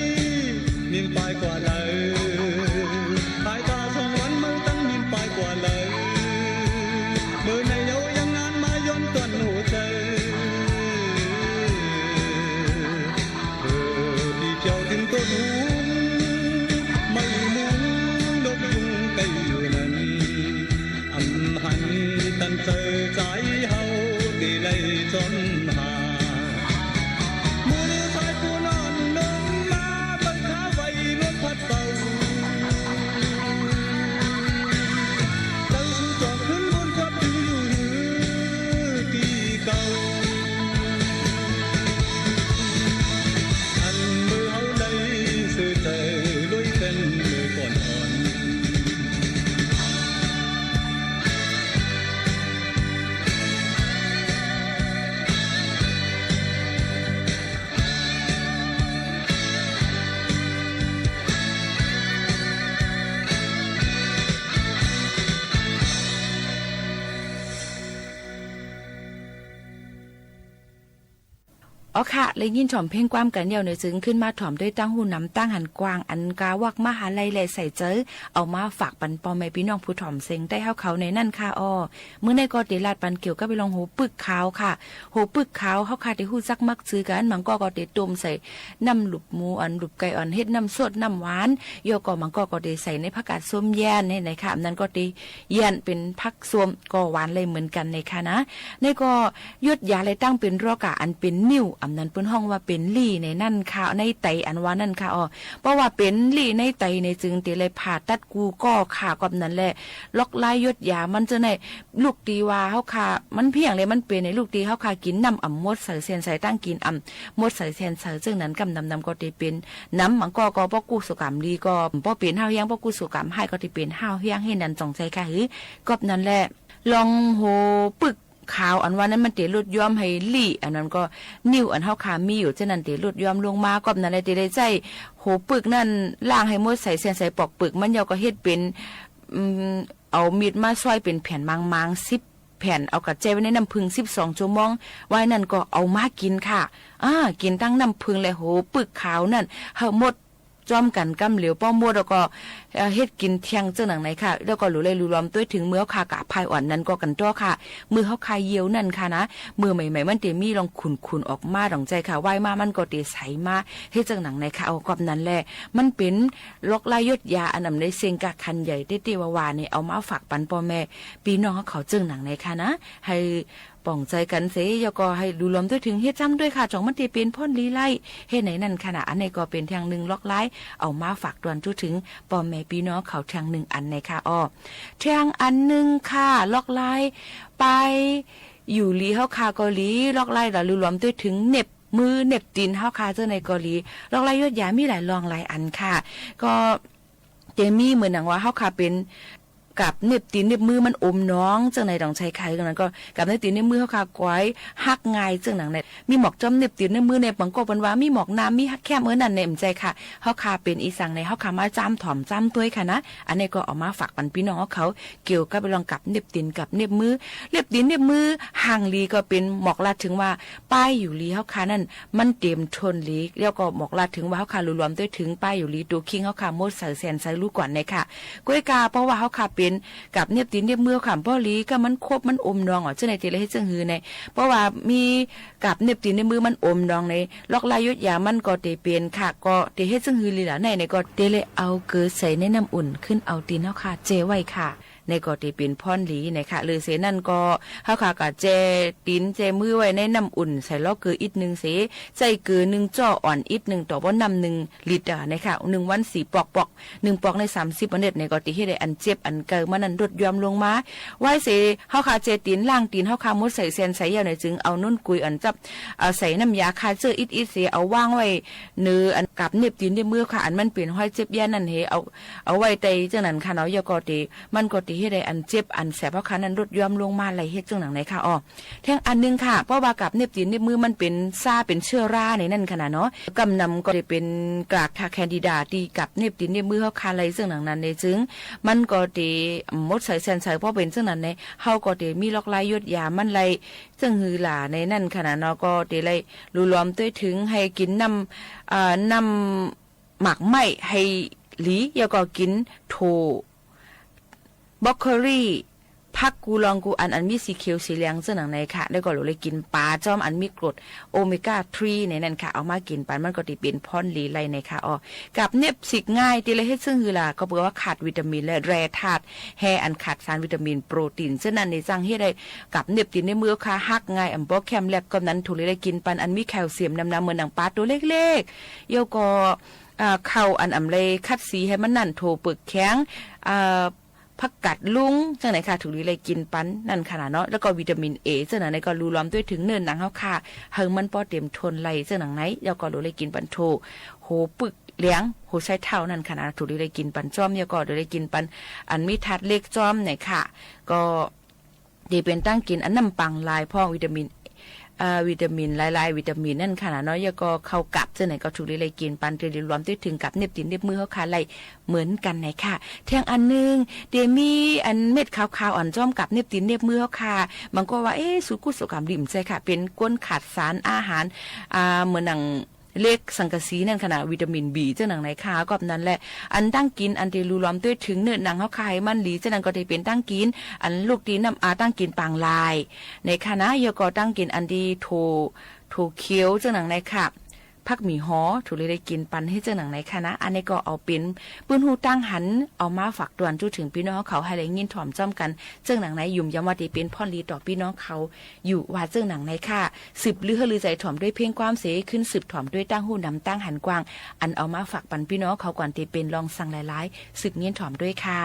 มินปลายกว่าเลยสายตาสองวันมือตั้งมินปลายกว่าเลยมือในเยายังงานมาย้อนตัวหนูเจอถึงต้นหูไม่มุงนกยุงไกอยู่นั้นอำหันตั้งเจอใจเฮาตีไล่จนหามือสายผู้นอนนมมาบังคับไว้ลมพัดเป่าเจ้าสู่จอดขึ้นบนความถึงอยู่ที่เก่าอ๋อค่ะเลยยินถ่อมเพ่งความกันเดียวในซึ้งขึ้นมาถ่อมด้วยตั้งหูน้ำตั้งหันกวางอันกาวักมหาลัยแลใส่เจอเอามาฝากปันปอแม่พี่น้องผู้ถ่อมเซ็งได้เฮาเขาในนั่นค่ะอ้อมื้อในกอติลาดปันเกี่ยวก็ไปลองหูปึกขาวค่ะหูปึกขาวเฮาค่ะที่ฮู้จักมักซื้อกันมังก็ติต้มใส่น้ำหลุบหมูอันหลุบไก่อ่อนเฮ็ดน้ำสดน้ำหวานโยก็มังก็ติใส่ในผักกาดส้มแย่นในค่ะนั้นก็ติแย่นเป็นผักส้มก็หวานเลยเหมือนกันในค่ะนะในก็ยดยาเลยตั้งเป็นรอกะอันเป็นนิ่วอำนั้นเปิ้นห้องว่าเป็นลี่ในนั่นค่ะในไตอันว่านั่นค่ะอ๋อเพราะว่าเป็นลี่ในไตในจึงติเลยผ่าตัดกูก็ค่ะกับนั้นแหละล็อกลายยดยามันจะในลูกตีว่าเฮาค่ะมันเพียงเลยมันเป็นในลูกตีเฮาค่ะกินน้ำอ่ำมดใส่เสียนใส่ตั้งกินอ่ำมดใส่เสียนใส่จึงนั้นกำนำก็ติเป็นน้ำมันก็บ่กู้สุกรรมดีก็บ่เป็นห้าวเฮียงบ่กู้สุกรรมให้ก็ติเป็นห้าวเฮียงให้นั่นจงใจค่ะหือกับนั้นแหละลองโหปึก ขาวอันว่านั้นมันเตลดย้อมให้ลี่อันนั้นก็นิ้วอันเฮาขามีอยู่ฉะนั้นเตลดย้อมลงมาก็นั่นแหละเตได้ใจโหปึกนั่นล้างให้หมดใส่เส้นใส่ปอกปึกมันยาวก็เฮ็ดเป็นเอามีดมาซอยเป็นแผ่นมางๆ10แผ่นเอากระเจไว้ในน้ำผึ้ง12ชั่วโมงไว้นั่นก็เอามากินค่ะกินตั้งน้ำผึ้งและโหปึกขาวนั่นเฮาหมดจอมกันกำเหลียวป้อมมดแล้วก็เฮ็ดกินเที่ยงเจ้าหนังไหนค่ะแล้วก็รู้เลยรู้รวมตัวถึงเมื่อคากะภายอ่อนนั้นก็กันตัวค่ะมือเฮาคายเยียวนั่นค่ะนะมือใหม่ๆมันเตมีลองขุนๆออกมาดองใจค่ะไหวมามันก็เตใสมาเฮ็ดจังหนังไหนค่ะเอากอบนั้นแหละมันเป็นลอกลายยดยาอันนำในเซงกะคันใหญ่เต้ๆวาๆนี่เอามาฝากปันพ่อแม่พี่น้องเขาเจ้าหนังไหนค่ะนะให้ป่องใจกันเสยก็ให้ดูลมด้วยถึงเฮ็ดจำด้วยค่ะจ่องมันเป็นพ่นลีไล่เฮ็ดไหนนั่นขนาดอันนี้ก็เป็นทางหนึ่งล็อกไล่เอามาฝากดวนจุถึงป่อแม่พี่น้องเขาทางหนึ่งอันในค่ะทางอันหนึ่งค่ะล็อกไล่ไปอยู่ลีเฮาคาเกาหลีล็อกไล่แล้วรวมด้วยถึงเน็บมือเน็บตีนเฮาคาเจ้าในเกาหลีล็อกไล่ยอดยามีหลายรองหลายอันค่ะก็เจมี่เหมือนหนังว่าเฮาคาเป็นกับเน็บตีนเน็บมือมันอมน้องจังไหนต้องใช้ไข่ตรงนั้นก็กับเน็บตีนเน็บมือเฮาคาก้อยฮักง่ายจังหนังเนี่ยมีหมอกจอมเน็บตีนเน็บมือในบางก็เปิ้นว่ามีหมอกน้ำมีฮักแคมนั่นเนี่ยใจค่ะเฮาคาเป็นอีสังในเฮาคามาจ้ำถ่อมจ้ำตัวค่ะนะอันนี้ก็เอามาฝากปันพี่น้องเขาเกี่ยวกับลองกับเน็บตีนกับเน็บมือเน็บตีนเน็บมือห่างลีก็เป็นหมอกลาดถึงว่าป้ายอยู่ลีเฮาคานั่นมันเต็มทนลีแล้วก็หมอกลาดถึงว่าเฮาคารวมด้วยถึงป้ายอยู่ลีตัวคิงเฮาคาโมดใส่แสนใส่ลูกก่อนเนี่ยค่ะก้อยกาเพราะว่าเฮาคาเป็นกับเน็บตีนเน็บมือค่ะบ่ลีก็มันครบมันอมนองจังได๋เตเลยเฮ็ดจังหือในเพราะว่ามีกับเน็บตีนเน็บมือมันอมนองในลอกลายยุดยามันก็เตเป็นค่ะก็เตเฮ็ดจังหือลีล่ะในก็เตเลยเอาเกลือใส่ในน้ำอุ่นขึ้นเอาตีนเฮาค่ะเจไว้ค่ะในก็เตเป็นพ่อนหลีนะคะหรือเสนั่นก็เฮาค่ะก็เจตีนเจมือไว้ในน้ำอุ่นใส่ลอกเกลืออีกนึงเสใส่เกลือ1จ้ออ่อนอีกนึงต่อบ่น้ำ1ลิตรนะคะ1วัน4ปอก1ปอกใน30วันเน็ตในก็ติเฮ็ดได้อันเจ็บอันเกิดมันนั้นลดยอมลงมาไว้เสเฮาค่ะเจตีนล่างตีนเฮาค่ะมุดใส่เส้นใส่ยาวในจึงเอานุ่นกุยอันจับใส่น้ำยาคาเจออีกเสเอาวางไว้เนื้ออันกับเน็บตีนในมือค่ะอันมันเป็นห้อยเจ็บแย่นั่นเฮเอาไว้ใต้จังนั้นค่ะเนาะยก็ติมันก็ติเฮ็ดได้อันเจ็บอันแสบเพราะคันนั้นลดยอมลงมาไหลเฮ็ดจังหนังไหนค่ะแท่งอันนึงค่ะเพราะว่ากับเน็บตีนเน็บมือมันเป็นซ่าเป็นเชื้อราในนั่นขนาดเนาะกำนำก็ได้เป็นกากค่ะแคนดิดาที่กับเน็บตีนเน็บมือเฮาคาไหลจังหนังนั้นในจึงมันก็ติหมดใส่เส้นใส่เพราะเป็นจังนั้นในเฮาก็ติมีลอกลายยดยามันไหลจังหือหล่าในนั่นขนาดเนาะก็ติไหลรวมด้วยถึงให้กินน้ำหมักไหม้ให้หลีแล้วก็กินโถบล็อกโคลี่ผักกูลองกูอันมีสีเขียวสีเหลืองจังหนังในค่ะแล้วก็เลยกินปลาจอมอันมีกรดโอเมก้า3ในนั้นค่ะเอามากินปันมันก็ติเป็นพ่อนหลีไหลในค่ะกับเน็บสิกง่ายติเลยเฮ็ดซึ่งคือล่ะก็บอกว่าขาดวิตามินและแร่ธาตุแฮอันขาดสารวิตามินโปรตีนฉะนั้นในจังเฮ็ดได้กับเน็บตินในมือค่ะฮักง่ายอันบ่แคมแลบก็นั้นถูกเลยกินปันอันมีแคลเซียมน้ำเหมือนหนังปลาตัวเล็กๆเยก็เข้าอันอำเลยคัดสีให้มันนั่นโถปึกแข็งผักกัดลุงจังไหนค่ะถูกเลยกินปันนั่นขนาดเนาะแล้วก็วิตามินเอจังไหนก็รูล้อมด้วยถึงเนินหนังเฮาค่ะเฮิงมันป้อเต็มทนไหลจังหนังไหนแล้วก็เลยกินปันโถโหปึกเลี้ยงโหใช้เท่านั่นขนาดถูกเลยกินปันจ้อมแล้วก็เลยกินปันอันมีทัดเล็กจ้อมไหนค่ะก็ดีเป็นตั้งกินอันน้ำปังลายพ่อวิตามินหลายๆวิตามินนั่นค่ะเนาะแล้วก็เข้ากับจังไหนก็ถูกเลยกินปันเตรวมด้วยถึงกับเน็บตีนเน็บมือเฮาค่ะไหลเหมือนกันไหนค่ะเที่ยงอันนึงเดมีอันเม็ดขาวๆอ่อนจ้อมกับเน็บตีนเน็บมือเฮาค่ะมันก็ว่าสุกุสุกรรมดิ่มใจค่ะเป็นก้นขาดสารอาหารเหมือนหนังเล็กสังกะสีนั่นขนาดวิตามิน B จังหนังไหนค่ะก็นั้นแหละอันตั้งกินอันเตรูล้อมด้วยถึงเนื้อหนังเฮาค่ะมันหลีจังนั้นก็ได้เป็นตั้งกินอันลูกตีนน้ำตั้งกินปางลายในคณะยก็ตั้งกินอันดีโถเขียวจังหนังไหนค่ะผักหมี่ฮ้อถูกเลยได้กินปันให้เจ้าหนังในคณะอันนี้ก็เอาเป็นปืนหูตั้งหันเอามาฝากดวนจุถึงพี่น้องเขาให้ได้ยินถ่อมจ้อมกันเจ้าหนังในยุ่มยำว่าที่เป็นพ่อลีต่อพี่น้องเขาอยู่ว่าเจ้าหนังในค่ะสืบลือใจถ่อมด้วยเพียงความเสขึ้นสืบถ่อมด้วยตั้งหูนำตั้งหันกว้างอันเอามาฝากปันพี่น้องเขาก่อนที่เป็นลองสั่งหลายๆสืบเงี้ยถ่อมด้วยค่ะ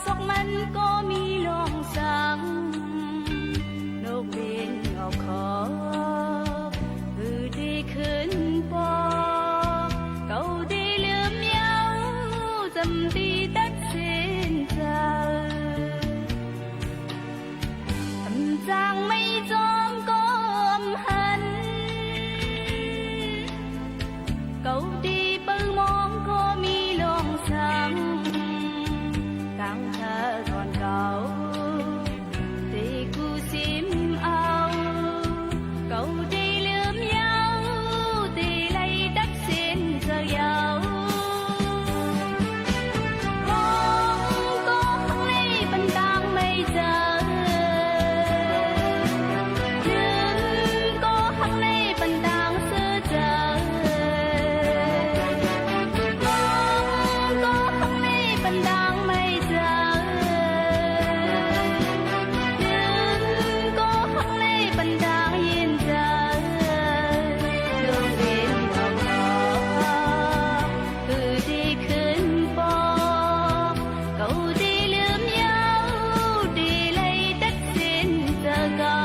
สกมันก็มีลองสังนกบินออกขอคือดีขึ้นปอเก่าดีลืมเยาจำดีตัดสินใจทำจางไม่จอมก้มหันเก่าดีเปิงมองก็มีลองสังตั้งเธอก่อนเก่าที่กูซิมเอาเก่าดีลืมเยาตีไล่ตัดสินเธอเยามองก็ข้างในบันดังไม่เจอยืนก็ข้างในบันดังเสื้อเจอมองก็ข้างในบันดังไม่เจอยืนก็ข้างในบันดังยินเจอดวงเด่นออกมาคือดีขึ้นปอเก่าดีลืมเยาดีเลยตัดสินเจอเก่า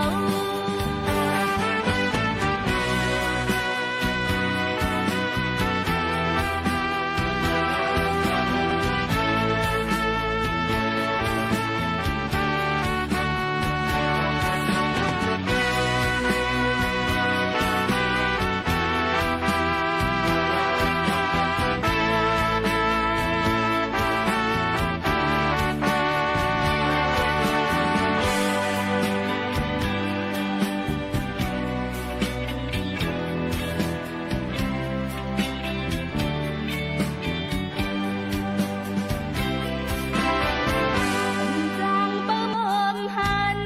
จางเปิมหัน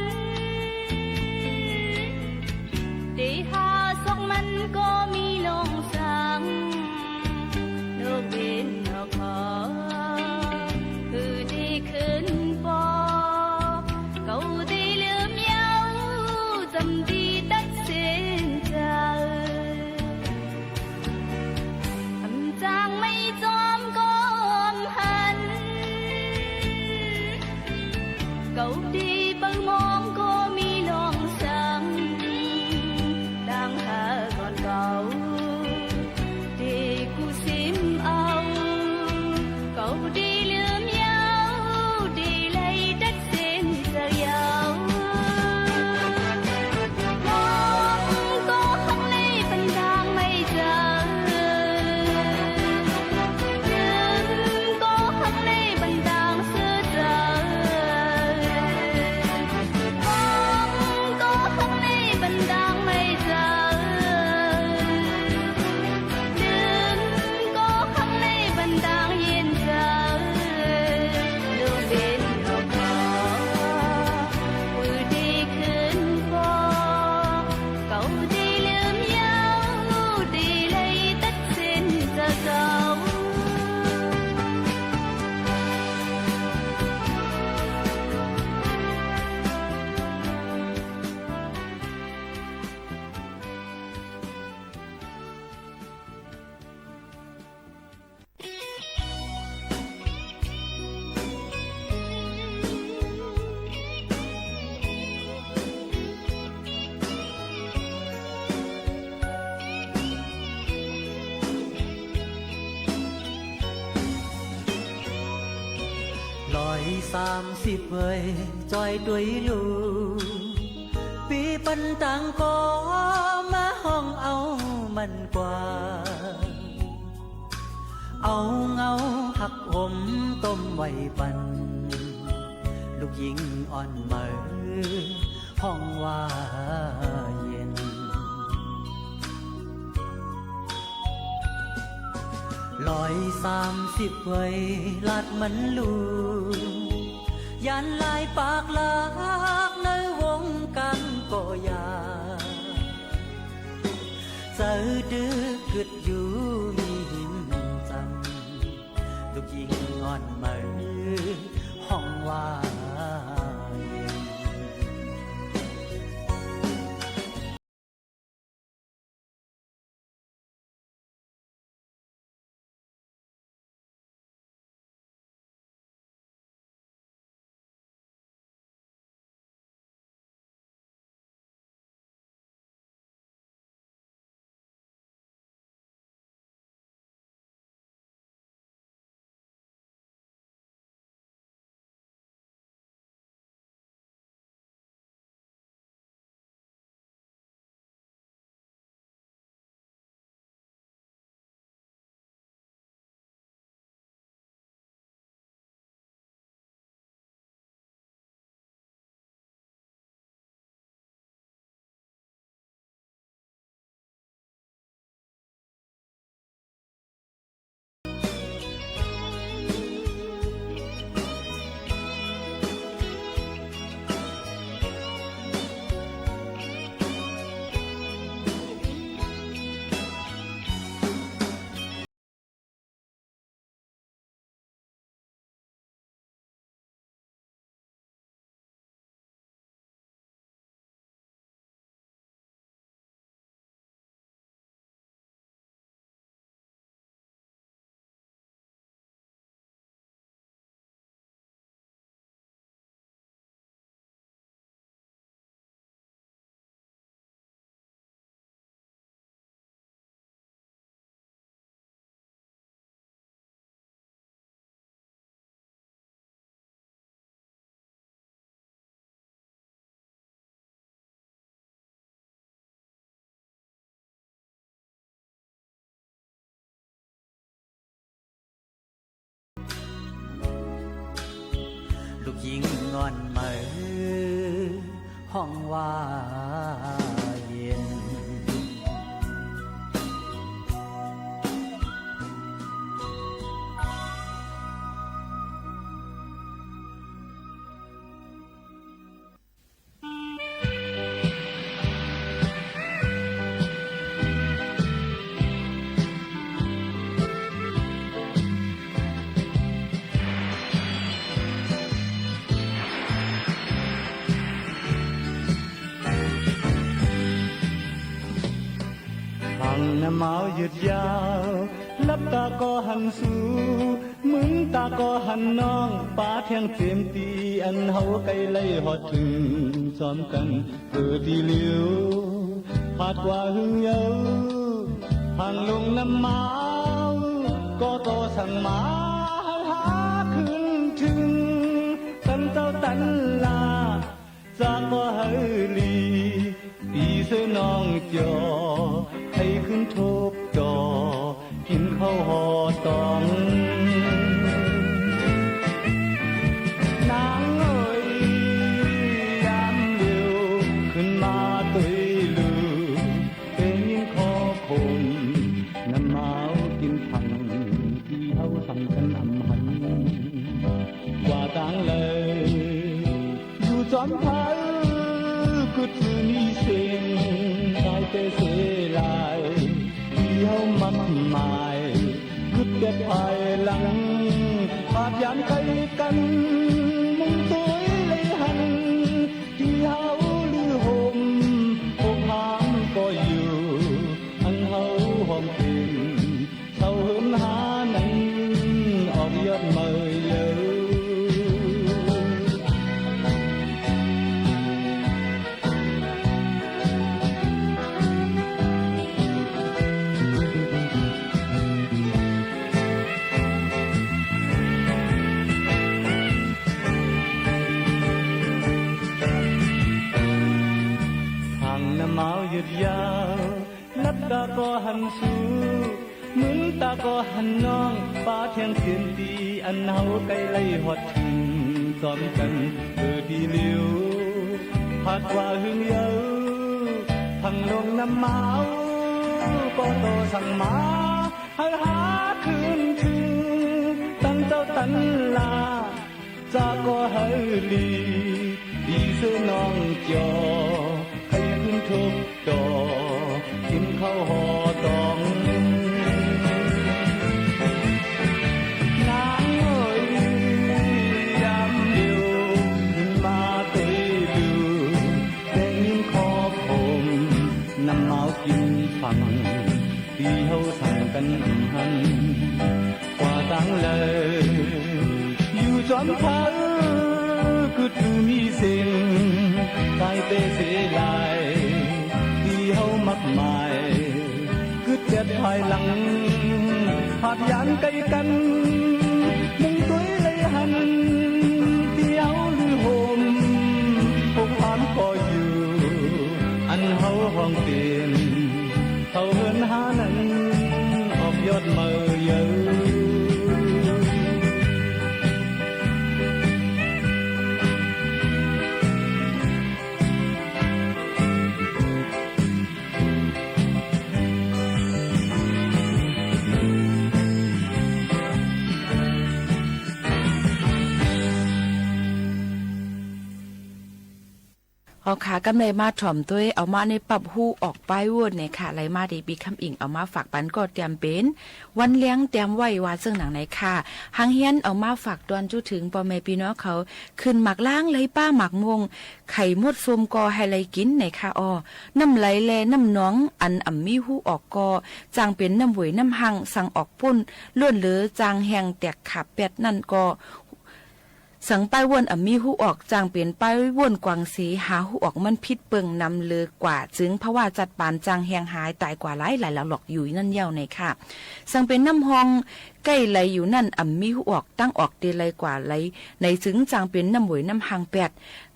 ดีหาสกมันก็มีลงสังนกบินออกขอคือดีขึ้นปอเก่าดีลืมเยาจำดีตัดสินใจทำจางไม่จอมก้มหันเก่าดีเปิงมองก็มีลองสังดังหาก่อนเก่าที่กูซิมเอาเก่าดีลืมเยาดีเลยตัดสินจะเยามองก็ข้างในบันดังไม่เจอยืนก็ข้างในบันดังเสื้อเจอมองก็ข้างในบันดังไม่เจอยืนก็ข้างในบันดังยินเจอดวงเด่นออกมาคือดีขึ้นปอเก่าดีลืมเยาดีเลยตัดสินจะเก่า 130เวยจอยตัวลูปีปันต่างก็มาห้องเอามันกว่า เอาเงาหักผมต้มไว้ปัน ลูกหญิงอ่อนเมอห้องว่าเย็น 130เวยลาดมันลูยันลายปากลากในวงกันก็ยาเจอดื้อกึดอยู่มีหิมจังลูกหญิงอ่อนเมอห้องว่า ลูกหญิงงอนเหมอห้องว่าเย็นน้ำเมาหยุดยาวลับตาก็หันสู่มึงตาก็หันน้องป้าเที่ยงเตรียมตีอันเฮาไกลไล่หอดถึงซ้อมกันเกิดที่เหลียวผาดกว่าหึงเยาห่างลงน้ำเมาก็โตสั่งมาหาขึ้นถึงตันเจ้าตันลาจากก็เฮลีตีเสื้อน้องจอให้ขึ้นทุบจอกินข้าวห่อตองนางเอ้ยยามเดียวขึ้นมาตุยลือเป็นยิ่งคอคมน้ำเมากินพังที่เฮาสั่งกันอำหันว่าต่างเลยอยู่จอมพันก็ถือมีเสียงได้แต่เสียลายที่เฮามักหมายกึดแต่ภายหลังภาพยามไกลกันมุ่งตัวเลยหันที่เฮาลือห่มอกหามก็อยู่อันเฮาห้องเป็นเศร้าเหินหานั้นออกยอดเมยเลยเมาหยุดยาวลับตาก็หันสู่มึงตาก็หันน้องป้าเที่ยงเสียนดีอันเฮาไกลไล่หอดถึงซ้อมกันเกิดดีเหลียวผาดกว่าหึงเยาทั้งลงน้ำเมาก็โตสั่งมาให้หาคืนถึงตั้งเจ้าตันลาจากก็เฮลีดีเสื้อน้องจอทุกดอกกินข้าวห่อตองนางเอ้ยยามเดียวขึ้นมาตุยดูแต่ยิ่งคอผมน้ำเมากินฟังที่เฮาสั่งกันหันกว่าตั้งเลยอยู่จอมพันก็ถือมีเส้นตายเตเสียลายเฮามักหมายคือเจ็บภายหลังภาพยานไกลกันมุ่งตุ้ยเลยหันที่เฮาลือโฮมพกพานก็อยู่อันเฮาห้องเตียนเขาเหินหานั้นออกยอดเมยเยอะเอาขากำไรมาถ่อมด้วยเอามาในปรับหู้ออกป้ายวนเนี่ยค่ะไรมาดีบีคำอิงเอามาฝากปันก็เตรียมเป็นวันเลี้ยงเตรียมไว้ว่าซึ่งหนังไหนค่ะหังเฮียนเอามาฝากตอนจุถึงปอแม่พี่น้องเขาขึ้นหมักล้างเลยป้าหมักมงไข่มดส้มกอให้ไรกินไหนค่ะอ้อน้ำไหลแลน้ำน้องอันอ่ำมีหู้ออกกอจางเป็นน้ำหวยน้ำหังสั่งออกปุ้นล้วนเหลือจางแหงแตกขับเป็ดนั่นก็สังป้ายวนมีหูออกจางเปลี่ยนป้ายวนกวางสีหาหูออกมันพิษเปิงนำเลือกว่าจึงเพราะว่าจัดปานจางแหงหายตายกว่าหลายหลอกอยู่นั่นเย้าในค่ะสังเป็นน้ำหองใกล้ไหลอยู่นั่นมีหูออกตั้งออกเตไหลกว่าไหลในจึงจางเป็นน้ำหวยน้ำหางแปด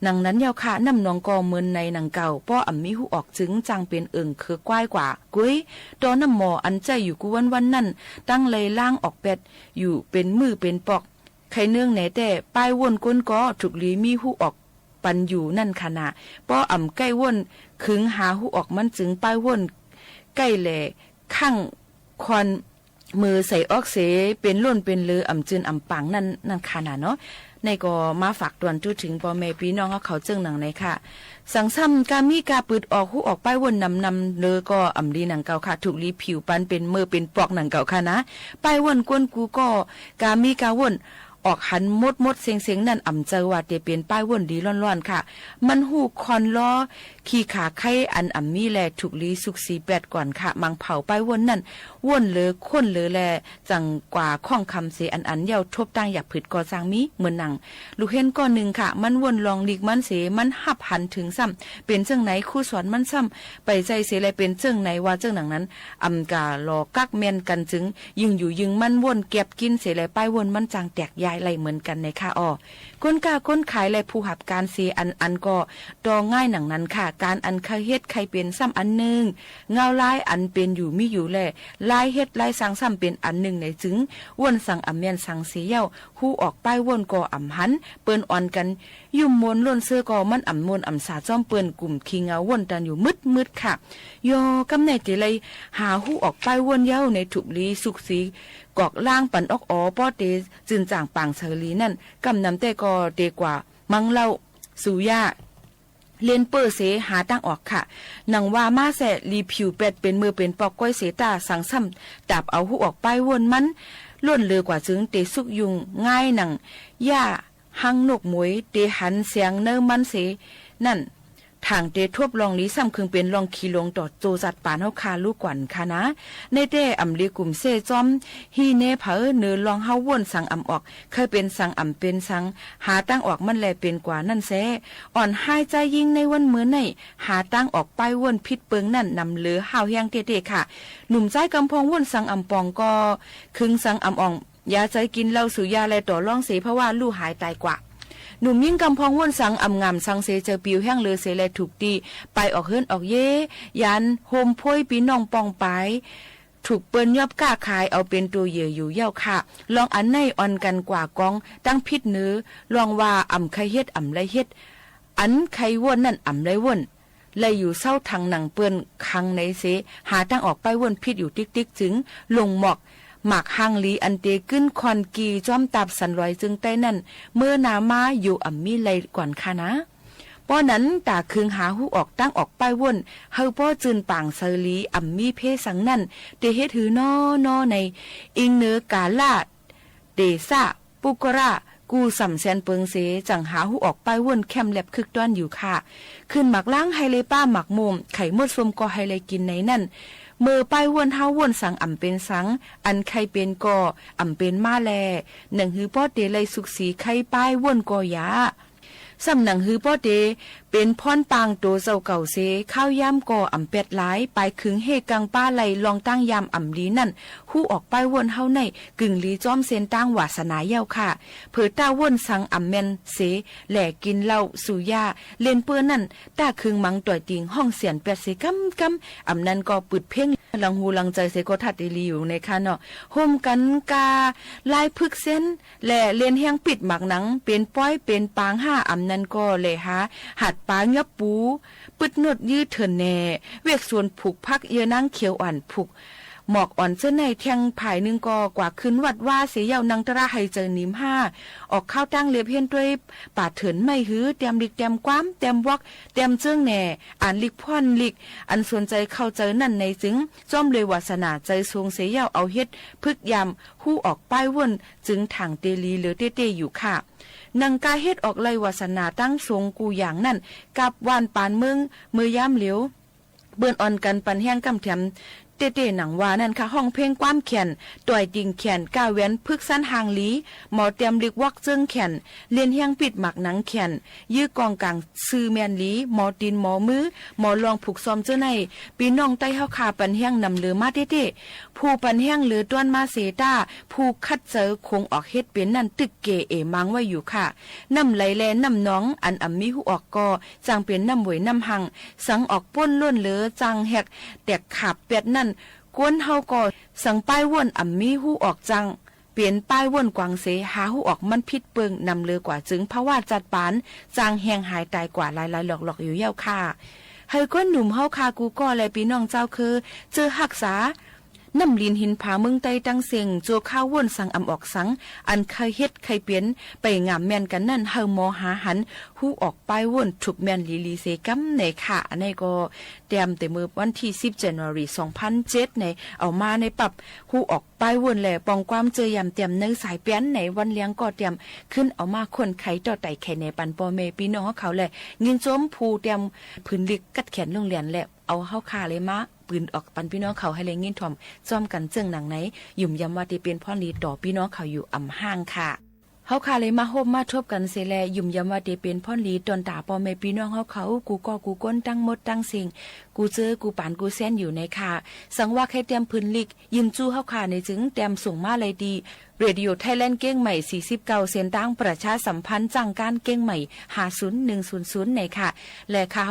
นังนั้นเย้าค่ะน้ำนองกอเมินในหนังเก่าป้อมีหูออกจึงจางเป็นคือกว้ายกว่ากุ้ยตอนน้ำหมออันใจอยู่กูวันนั่นตั้งเลยล่างออกแปดอยู่เป็นมือเป็นปอก ใครเนื่องไหนแต่ป้ายวนก้นก็ถูกลีมีหูออกปันอยู่นั่นขณะป้ออ่ำใกล้วนขึงหาหูออกมันจึงป้ายวนใกล้แหล่ข้างควันมือใส่ออกเสเป็นล้นเป็นเลืออ่ำจืนอ่ำปังนั่นขนาดเนาะในก็มาฝากตวนจุดถึงพ่อแม่พี่น้องเขาเจิงหนังในค่ะสังซ้ำกามีกาปืดออกหูออกป้ายวนนำเลอก็อ่ำลีหนังเก่าค่ะถูกลีผิวปันเป็นมือเป็นปอกหนังเก่าค่ะนะป้ายวนกวนกูก็กามีกาวนออกหันมดเสียงนั่นอ่ำเจอว่าเตเป็นป้ายวนดีร้อนๆค่ะมันหูคอนล้อขี่ขาไข่อันอ่ำมีแลถูกลีสุกสีแปดก่อนค่ะมังเผาป้ายวนนั่นวนเลอค้นเลอแลจังกว่าข้องคำเสอันเยาวทบตั้งอยากผืดก่อสร้างมีเหมือนหนังลูกเห็นก้อนหนึ่งค่ะมันวนลองลีกมันเสมันหับหันถึงซ้ำเป็นเจ้งไหนคู่สอนมันซ้ำไปใจเสอะไรเป็นเจ้งไหนว่าเจ้งหนังนั้นอำกาลอกักแมนกันจึงยิงอยู่ยิงมันวนเก็บกินเสอะไรป้ายวนมันจางแตกยายไหลเหมือนกันในค่ะอ้อก้นกาก้นขายและผู้หับการเสอันก็ดอง่ายหนังนั้นค่ะการอันเคยเฮ็ดใครเป็นซ้ำอันหนึ่งเงาลายอันเป็นอยู่มีอยู่แลลายเฮ็ดลายสังซ้ำเป็นอันหนึ่งในจึงวนสังอำเมียนสังเสียวหูออกป้ายวนก็อำหันเปิ้นอ่อนกันยุ่มมนล้นเสื้อก็มันอำมนอำสาจ้อมเปิ้นกลุ่มขี้เงาวนกันอยู่มืดค่ะโยกำในติเลยหาหูออกป้ายวนเย้าในถุบลีสุกสีกอกล่างปันออกอ๋อป้อเตจึนจ่างปางเชอลีนั่นกำนำแต่ก็เดกว่ามังเล่าสุยาเลียนเปอร์เสหาตั้งออกค่ะหนังว่ามาแสรีผิวเป็ดเป็นมือเป็นปอกก้อยเสตาสังซ้ำดับเอาหูออกไปวนมันล้นเลือกว่าจึงเตสุกยุงง่ายหนังย่าหังนกหมวยเตหันเสียงเนื้อมันเสนั่นทางเตทบลองนี้ซ้ำคึงเป็นลองขีลงต่อโจจัดปานเฮาคาลูกกวนค่ะนะในเต้อำลีกลุ่มเซจอมฮีเนเผอเนื้อลองเฮาวนสังอำออกเคยเป็นสังอำเป็นสังหาตั้งออกมันแลเป็นกว่านั่นแซอ่อนหายใจยิงในวันมื้อในหาตั้งออกไปวนพิษเปิงนั่นนำเหลือหาวแฮงเตๆค่ะหนุ่มใจกำพองวนสังอำปองก็คึงสังอำอ่องยาใจกินเหล้าสุยาแลต่อร่องเสเพราะว่าลู่หายตายกว่าหนุ่มยิ่งกำพองว่นสังอำงามสังเสเจอปิวแห้งเลือเสแลถูกตีไปออกเฮิรนออกเย่ยันโฮมพ้ยปีน้องปองไปถูกเปิ้นยอบก้าขายเอาเป็นตัวเหยื่ออยู่เย้าค่ะลองอันในอ่อนกันกว่ากองตั้งพิษเนื้อลองว่าอำไข่เฮ็ดอำไรเฮ็ดอันไข่ว่นนั่นอำไรว่นเลยอยู่เศร้าทางหนังเปิ้นคังในเสหาตั้งออกไปว่นพิษอยู่ติ๊กๆจึงลงหมอกหมากหางลีอันเตขึ้นคอนกีจ้อมตับสันลอยจึงใต้นั่นเมื่อนามาอยู่อ่ำมีไหลก่อนค่ะนะป้อนั้นตาคืงหาหูออกตั้งออกป้ายว่นเฮาป้อจืนปางเซลีอ่ำมีเพสังนั่นเตเฮ็ดถือนอในอิงเนื้อกาลาดเดซ่าปุกระกูสำแสนเปิงเสจังหาหูออกป้ายว่นแคมแลบคึกต้อนอยู่ค่ะขึ้นหมักล้างไฮเลป้าหมักมุมไข่มดสมก็ไฮเลกินในนั่นเมื่อป้ายวนเฮาวนสังอ่ำเป็นสังอันใครเป็นก่ออ่ำเป็นมาแลหนังหือป้อเตเลยสุกสีไข่ป้ายวนก่อยาสำหนังหือป้อเตเป็นพรปางโตเจ้าเก่าเสข้าวย่ำก่ออ่ำเป็ดหลายไปขึงเฮกังป้าไหลลองตั้งยามอ่ำลีนั่นหู้ออกป้ายวนเฮาในกึ่งลีจ้อมเซนตั้งวาสนาเย้าค่ะเผอต้าวนสังอ่ำแมนเสแหล่กินเหล้าสุยาเล่นเปื้อนนั่นต้าขึงมังต่อยติงห้องเสียนเป็ดเสกำอ่ำนั้นก็ปึดเพ่งลังหูลังใจเสก็ทัดดีอยู่ในค่ะเนาะห่มกันกาลายพึกเส้นแหล่เลียนแห้งปิดหมักหนังเป็นป้อยเป็นปางห้าอ่ำนั้นก็เลยหาหัดปางยับปูปึดนดยืดเถินแน่เวกส่วนผูกพักเยนั่งเขียวอ่อนผูกหมอกอ่อนเส้นในแทงผายนึงก็กว่าขึ้นวัดว่าเสียเยานังตระให้เจอนิมห้าออกข้าวตั้งเลียบเพียนด้วยป่าเถินไม่หื้อเตรียมลิกเตรียมความเตรียมวอกเตรียมเจิ้งแหน่อ่านลิกพ่อนลิกอันสนใจเข้าเจอนั่นในจึงจ้อมเลยวาสนาใจทรงเสียเยาเอาเฮ็ดพึกยำหู้ออกป้ายวนจึงถังเตลีเหลือเต้อยู่ค่ะนังกาเฮ็ดออกเลยวาสนาตั้งทรงกูอย่างนั่นกับวานปานเมืองมือย่ำเหลียวเบิ่นอ่อนกันปันแห้งกำแถมเต้ๆหนังว่านั่นค่ะห้องเพลงความแขนต่อยติงแขนก้าวแว้นพึกสั้นหางหลีหมอเตรียมลิกวักเจิ้งแขนเลียนเฮียงปิดหมักหนังแขนยื้อกองกลางซื้อแมนหลีหมอตีนหมอมือหมอลองผูกซ้อมเจ้าในปีน้องใต้เฮาคาปันแห้งนำเลือมาเต้ๆผู้ปันแห้งเลือต้วนมาเสตาผู้คัดเจอคงออกเฮ็ดเป็นนั่นตึกเกเอมังไว้อยู่ค่ะน้ำไหลแลน้ำน้องอันอ่ำมีหูออกกอจังเป็นน้ำหวยน้ำหังสังออกป้นล้วนเหลือจังแหกแตกขาบเป็ดนั่นกวนเฮาก็สังป้ายว่นอ่ำมีหูออกจัง เปลี่ยนป้ายว่นกวางเสหาหูออกมันพิษเปิงนำเลือกว่าจึงเพราะว่าจัดปานจางแหงหายตายกว่าหลายๆหลอกๆอยู่เย้าค่ะเฮยก้นหนุ่มเฮาคากูก็และพี่น้องเจ้าคือเจอหักษาน้ำลินหินผาเมืองไต้ตั้งเสียงโจข้าวว่นสังอำออกสังอันเคยเฮ็ดเคยเปลี่ยนไปงามแม่นกันนั่นเฮามอหาหันหูออกป้ายว่นถูกแม่นลีเซกัมในค่ะอันนี้ก็เตรียมแต่มือวันที่10 January 2007ในเอามาในปรับหูออกป้ายว่นแหละปองความเจอยามเตรียมเนื้อสายเปลี่ยนในวันเลี้ยงก็เตรียมขึ้นเอามาคนไขต่อไต่ไข่ในปันปอเมพี่น้องเขาแหละยินโจมผู้เตรียมพื้นลิกกัดแขนโรงเรียนแหละเอาเฮาคาเลยมาปืนออกปันพี่น้องเขาให้เลยงินถ่อมจ้อมกันเจิงหนังไหนยุ่มยำว่าที่เป็นพ่อลีต่อพี่น้องเขาอยู่อ่ำห้างค่ะเฮาคาเลยมาโฮมมาทบกันเสแลยุ่มยำว่าที่เป็นพ่อลีตอนตาปอแม่พี่น้องเฮาเขากูก็กูก้นตั้งมดตั้งสิ่งกูเจอกูปานกูแซนอยู่ในค่ะสังว่าแค่เตรียมพื้นลิกยืมจู้เฮาคาในจึงเตรียมส่งมาเลยดีเรดิโอไทยแลนด์เก้งใหม่49เส้นตั้งประชาสัมพันธ์จังการเก้งใหม่50100ในค่ะและเขา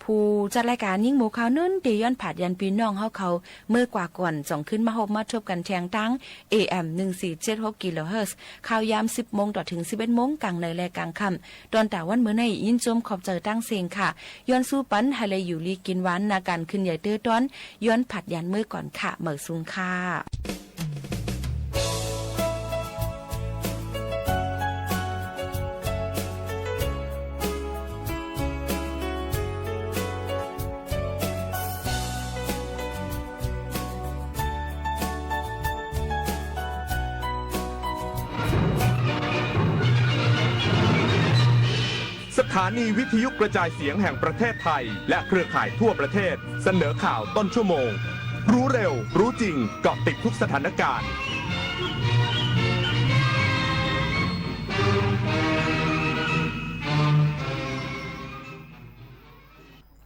ผู้จัดรายการยิ่งหมูข่าวนุ่นเดย้อนผาดยันพี่น้องเฮาเขาเมื่อกว่าก่อนส่งขึ้นมาฮบมาทบกันแทงตั้ง AM 1476 กิโลเฮิรตซ์ข่าวยาม 10 โมงต่อถึง 11 โมงกลางในและกลางค่ำตอนแต่วันมื้อในยินจมขอบเจอตั้งเสียงค่ะย้อนสู้ปันให้เลยอยู่ลีกินหวานนาการขึ้นใหญ่เตื้อต้อนย้อนผาดยันเมื่อก่อนค่ะเหมือซุงค่ะสถานีวิทยุกระจายเสียงแห่งประเทศไทยและเครือข่ายทั่วประเทศเสนอข่าวต้นชั่วโมงรู้เร็วรู้จริงเกาะติดทุกสถานการณ์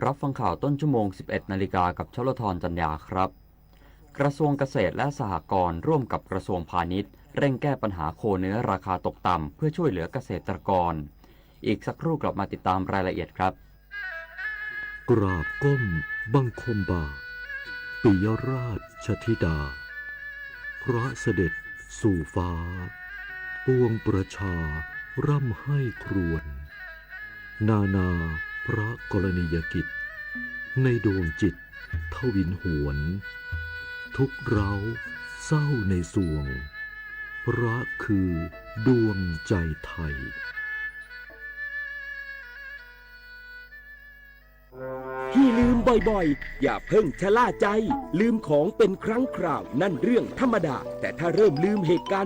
รับฟังข่าวต้นชั่วโมง 11 นาฬิกากับชลธรจันยาครับกระทรวงเกษตรและสหกรณ์ร่วมกับกระทรวงพาณิชย์เร่งแก้ปัญหาโคเนื้อราคาตกต่ำเพื่อช่วยเหลือเกษตรกรอีกสักครู่กลับมาติดตามรายละเอียดครับกราบก้มบังคมบาทปิยราชธิดาพระเสด็จสู่ฟ้าปวงประชาร่ำให้ครวญนานาพระกรณียกิจในดวงจิตทวินหวนทุกเร้าเศร้าในสวงพระคือดวงใจไทยที่ลืมบ่อยๆอย่าเพิ่งชะล่าใจลืมของเป็นครั้งคราวนั่นเรื่องธรรมดาแต่ถ้าเริ่มลืมเหตุการณ์